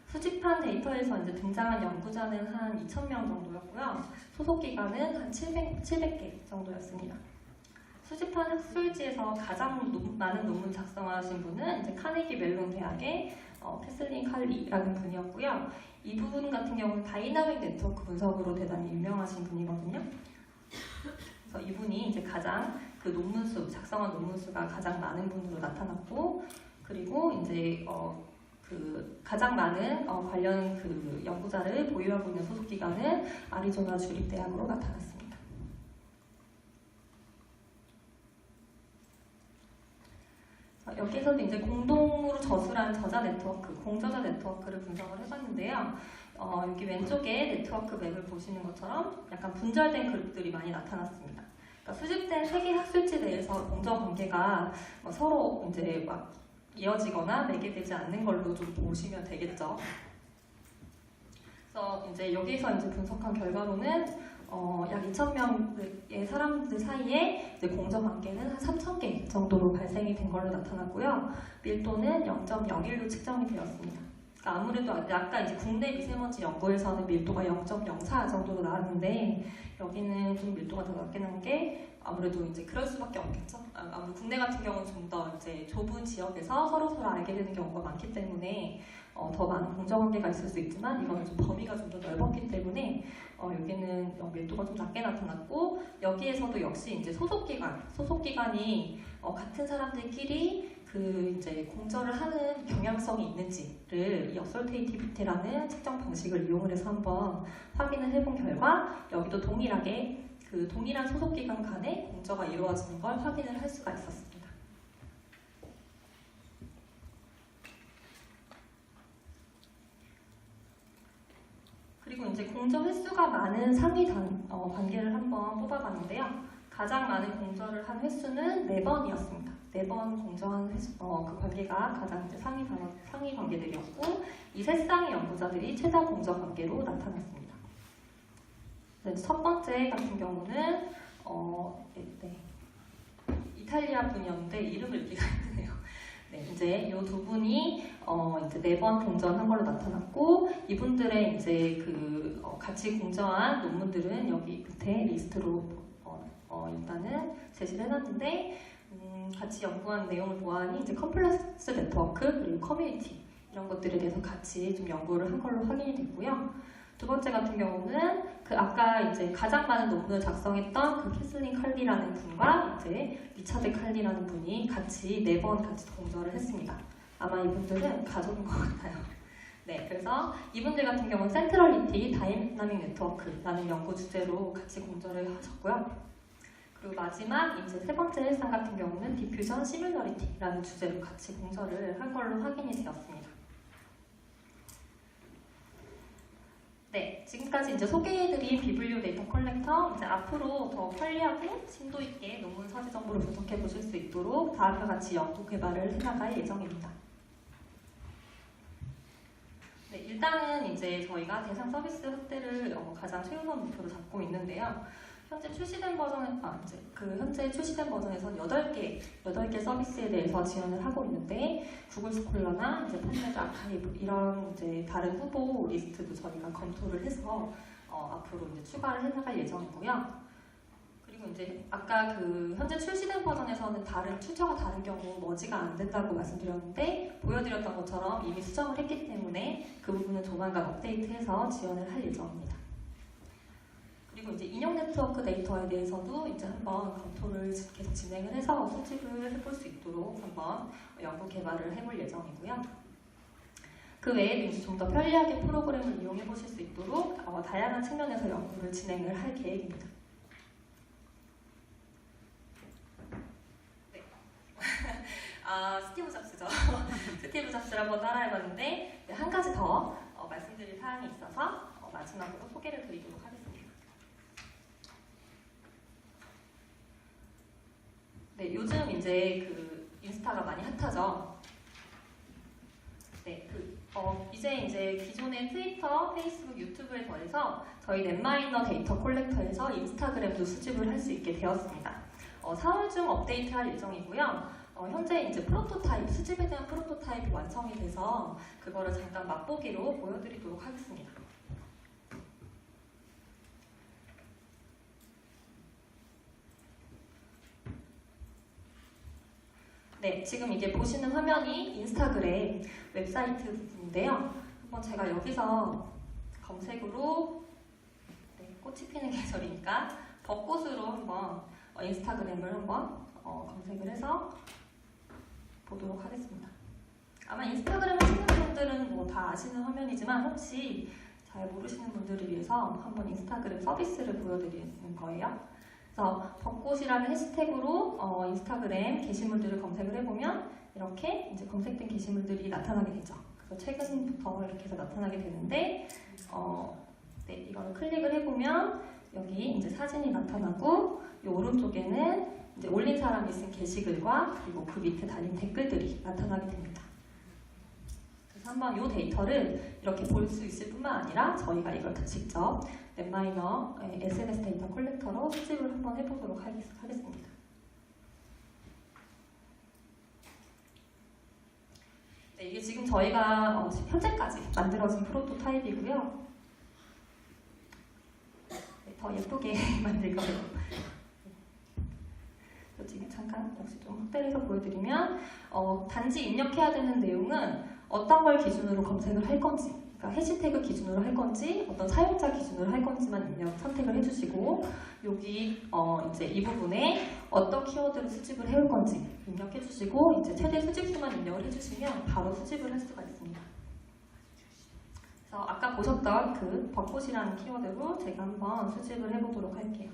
수집한 데이터에서 이제 등장한 연구자는 한 2,000명 정도였고요. 소속 기관은 한 700개 정도였습니다. 수집한 학술지에서 가장 많은 논문 작성하신 분은 이제 카네기 멜론 대학의 캐슬린 칼리라는 분이었고요. 이분 같은 경우는 다이나믹 네트워크 분석으로 대단히 유명하신 분이거든요. 그래서 이분이 이제 가장 그 작성한 논문 수가 가장 많은 분으로 나타났고, 그리고 이제 그 가장 많은 관련 그 연구자를 보유하고 있는 소속 기관은 아리조나 주립대학으로 나타났습니다. 여기서도 이제 공동으로 저술한 저자 네트워크, 공저자 네트워크를 분석을 해봤는데요. 여기 왼쪽에 네트워크 맵을 보시는 것처럼 약간 분절된 그룹들이 많이 나타났습니다. 그러니까 수집된 세계 학술지 내에서 공저 관계가 서로 이제 막 이어지거나 매개되지 않는 걸로 좀 보시면 되겠죠. 그래서 이제 여기서 이제 분석한 결과로는 약 2,000명의 사람들 사이에 이제 공저 관계는 한 3,000개 정도로 발생이 된 걸로 나타났고요. 밀도는 0.01로 측정이 되었습니다. 그러니까 아무래도 아까 이제 국내 미세먼지 연구에서는 밀도가 0.04 정도로 나왔는데, 여기는 좀 밀도가 더 낮게 난 게 아무래도 이제 그럴 수밖에 없겠죠. 아무래도 국내 같은 경우는 좀 더 이제 좁은 지역에서 서로 알게 되는 경우가 많기 때문에 더 많은 공저 관계가 있을 수 있지만, 이거는 좀 범위가 좀 더 넓었기 때문에 여기는 밀도가 좀 낮게 나타났고, 여기에서도 역시 이제 소속기관이 같은 사람들끼리 그 이제 공저를 하는 경향성이 있는지를 이 어솔테이티비티라는 측정 방식을 이용을 해서 한번 확인을 해본 결과, 여기도 동일하게 그 동일한 소속기관 간의 공저가 이루어지는 걸 확인을 할 수가 있었습니다. 그리고 이제 공저 횟수가 많은 상위 관계를 한번 뽑아봤는데요. 가장 많은 공저를 한 횟수는 4번이었습니다. 4번 공저한 횟수, 그 관계가 가장 이제 상위 관계들이었고, 이 세 쌍의 연구자들이 최다 공저 관계로 나타났습니다. 네, 첫 번째 같은 경우는 이탈리아 분이었는데 이름을 읽기가 힘드네요. 네, 이제 이 두 분이 이제 4번 공저한 걸로 나타났고, 이분들의 이제 같이 공저한 논문들은 여기 밑에 리스트로 일단은 제시를 해놨는데, 같이 연구한 내용을 보아하니 이제 컴플렉스 네트워크 그리고 커뮤니티 이런 것들에 대해서 같이 좀 연구를 한 걸로 확인이 됐고요. 두 번째 같은 경우는 아까 이제 가장 많은 논문을 작성했던 캐슬린 칼리라는 분과 이제 리차드 칼리라는 분이 같이 4번 같이 공저를 했습니다. 아마 이분들은 가족인 것 같아요. 네, 그래서 이분들 같은 경우는 센트럴리티 다이나믹 네트워크라는 연구 주제로 같이 공저를 하셨고요. 그리고 마지막 이제 세 번째 일상 같은 경우는 디퓨전 시뮬러리티라는 주제로 같이 공저를 한 걸로 확인이 되었습니다. 네, 지금까지 이제 소개해드린 비블리오 데이터 컬렉터, 이제 앞으로 더 편리하고 심도 있게 논문 서지 정보를 분석해 보실 수 있도록 다음과 같이 연구 개발을 해나갈 예정입니다. 네, 일단은 이제 저희가 대상 서비스 확대를 가장 최우선 목표로 잡고 있는데요. 현재 출시된 버전에서는 8개 서비스에 대해서 지원을 하고 있는데, 구글 스콜러나 이제 판매드 아카이브 이런 이제 다른 후보 리스트도 저희가 검토를 해서 앞으로 이제 추가를 해나갈 예정이고요. 그리고 이제 아까 현재 출시된 버전에서는 출처가 다른 경우 머지가 안 된다고 말씀드렸는데, 보여드렸던 것처럼 이미 수정을 했기 때문에 그 부분은 조만간 업데이트해서 지원을 할 예정입니다. 그리고 이제 인용 네트워크 데이터에 대해서도 이제 한번 검토를 계속 진행을 해서 수집을 해볼 수 있도록 한번 연구 개발을 해볼 예정이고요. 그 외에도 이제 좀 더 편리하게 프로그램을 이용해 보실 수 있도록 다양한 측면에서 연구를 진행을 할 계획입니다. 네. 스티브 잡스죠. 스티브 잡스를 한번 따라해봤는데, 네, 한 가지 더 말씀드릴 사항이 있어서 마지막으로 소개를 드리도록 하겠습니다. 네, 요즘 이제 인스타가 많이 핫하죠. 네, 이제 기존의 트위터, 페이스북, 유튜브에 더해서 저희 넷마이너 데이터 콜렉터에서 인스타그램도 수집을 할 수 있게 되었습니다. 4월 중 업데이트할 예정이고요. 현재 이제 수집에 대한 프로토타입이 완성이 돼서 그거를 잠깐 맛보기로 보여드리도록 하겠습니다. 네, 지금 이게 보시는 화면이 인스타그램 웹사이트 부분인데요. 한번 제가 여기서 검색으로 꽃이 피는 계절이니까 벚꽃으로 한번 인스타그램을 한번 검색을 해서 보도록 하겠습니다. 아마 인스타그램 하시는 분들은 다 아시는 화면이지만 혹시 잘 모르시는 분들을 위해서 한번 인스타그램 서비스를 보여드리는 거예요. 그래서 벚꽃이라는 해시태그로 인스타그램 게시물들을 검색을 해보면 이렇게 이제 검색된 게시물들이 나타나게 되죠. 그래서 최근부터 이렇게 해서 나타나게 되는데, 네, 이걸 클릭을 해보면 여기 이제 사진이 나타나고, 이 오른쪽에는 이제 올린 사람이 쓴 게시글과 그리고 그 밑에 달린 댓글들이 나타나게 됩니다. 그래서 한번 이 데이터를 이렇게 볼 수 있을 뿐만 아니라 저희가 이걸 직접 넷마이너 SNS 데이터 콜렉터로 수집을 한번 해보도록 하겠습니다. 네, 이게 지금 저희가 현재까지 만들어진 프로토타입이고요. 네, 더 예쁘게 만들 거예요. 지금 잠깐 역시 좀 확대를 해서 보여드리면 단지 입력해야 되는 내용은 어떤 걸 기준으로 검색을 할 건지, 그러니까 해시태그 기준으로 할 건지 어떤 사용자 기준으로 할 건지만 선택을 해주시고, 여기 이제 이 부분에 어떤 키워드를 수집을 해올 건지 입력해 주시고, 이제 최대 수집수만 입력을 해주시면 바로 수집을 할 수가 있습니다. 그래서 아까 보셨던 그 벚꽃이라는 키워드로 제가 한번 수집을 해보도록 할게요.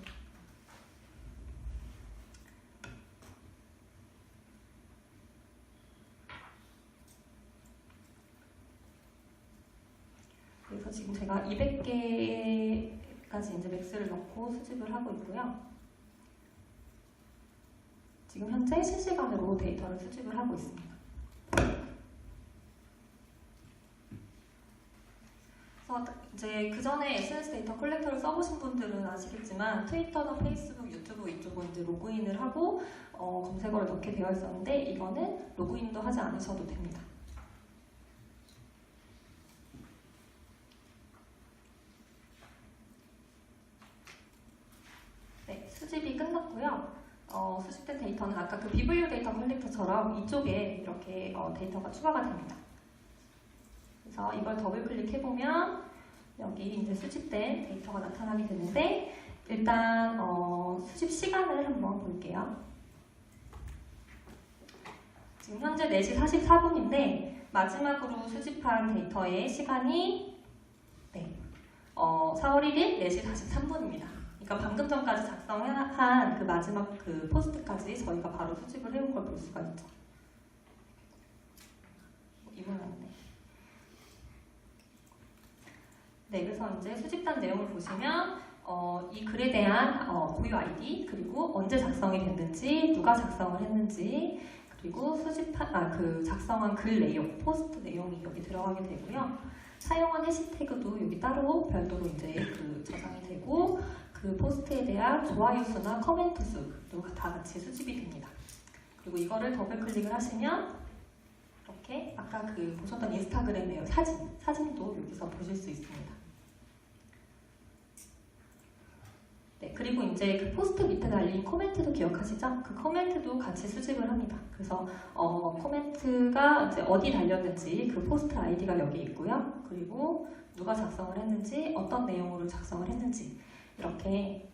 그래서 지금 제가 200개까지 이제 맥스를 넣고 수집을 하고 있고요. 지금 현재 실시간으로 데이터를 수집을 하고 있습니다. 그래서 이제 그 전에 SNS 데이터 컬렉터를 써보신 분들은 아시겠지만 트위터나 페이스북, 유튜브 이쪽은 이제 로그인을 하고 검색어를 넣게 되어 있었는데 이거는 로그인도 하지 않으셔도 됩니다. 네, 수집이 끝났고요. 수집된 데이터는 아까 그 비블리오 데이터 컬렉터처럼 이쪽에 이렇게 데이터가 추가가 됩니다. 그래서 이걸 더블 클릭해보면 여기 이제 수집된 데이터가 나타나게 되는데 일단 수집 시간을 한번 볼게요. 지금 현재 4시 44분인데 마지막으로 수집한 데이터의 시간이 4월 1일 4시 43분입니다. 그러니까 방금 전까지 작성한 그 마지막 그 포스트까지 저희가 바로 수집을 해온 걸 볼 수가 있죠. 이분 아니네. 네, 그래서 이제 수집단 내용을 보시면 이 글에 대한 고유 아이디 그리고 언제 작성이 됐는지 누가 작성을 했는지 그리고 그 작성한 글 내용, 포스트 내용이 여기 들어가게 되고요. 사용한 해시태그도 여기 따로 별도로 이제 그 저장이 되고 그 포스트에 대한 좋아요 수나 커멘트 수도 다 같이 수집이 됩니다. 그리고 이거를 더블 클릭을 하시면 이렇게 아까 그 보셨던 인스타그램의 사진도 여기서 보실 수 있습니다. 네, 그리고 이제 그 포스트 밑에 달린 코멘트도 기억하시죠? 그 코멘트도 같이 수집을 합니다. 그래서 코멘트가 이제 어디 달렸는지 그 포스트 아이디가 여기 있고요. 그리고 누가 작성을 했는지 어떤 내용으로 작성을 했는지 이렇게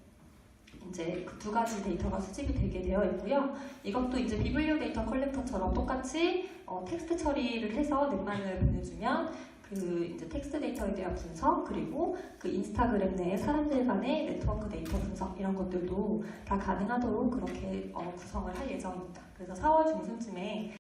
이제 그 두 가지 데이터가 수집이 되게 되어 있고요. 이것도 이제 비블리오 데이터 컬렉터처럼 똑같이 텍스트 처리를 해서 넷만을 보내주면 그 이제 텍스트 데이터에 대한 분석 그리고 그 인스타그램 내에 사람들 간의 네트워크 데이터 분석 이런 것들도 다 가능하도록 그렇게 구성을 할 예정입니다. 그래서 4월 중순쯤에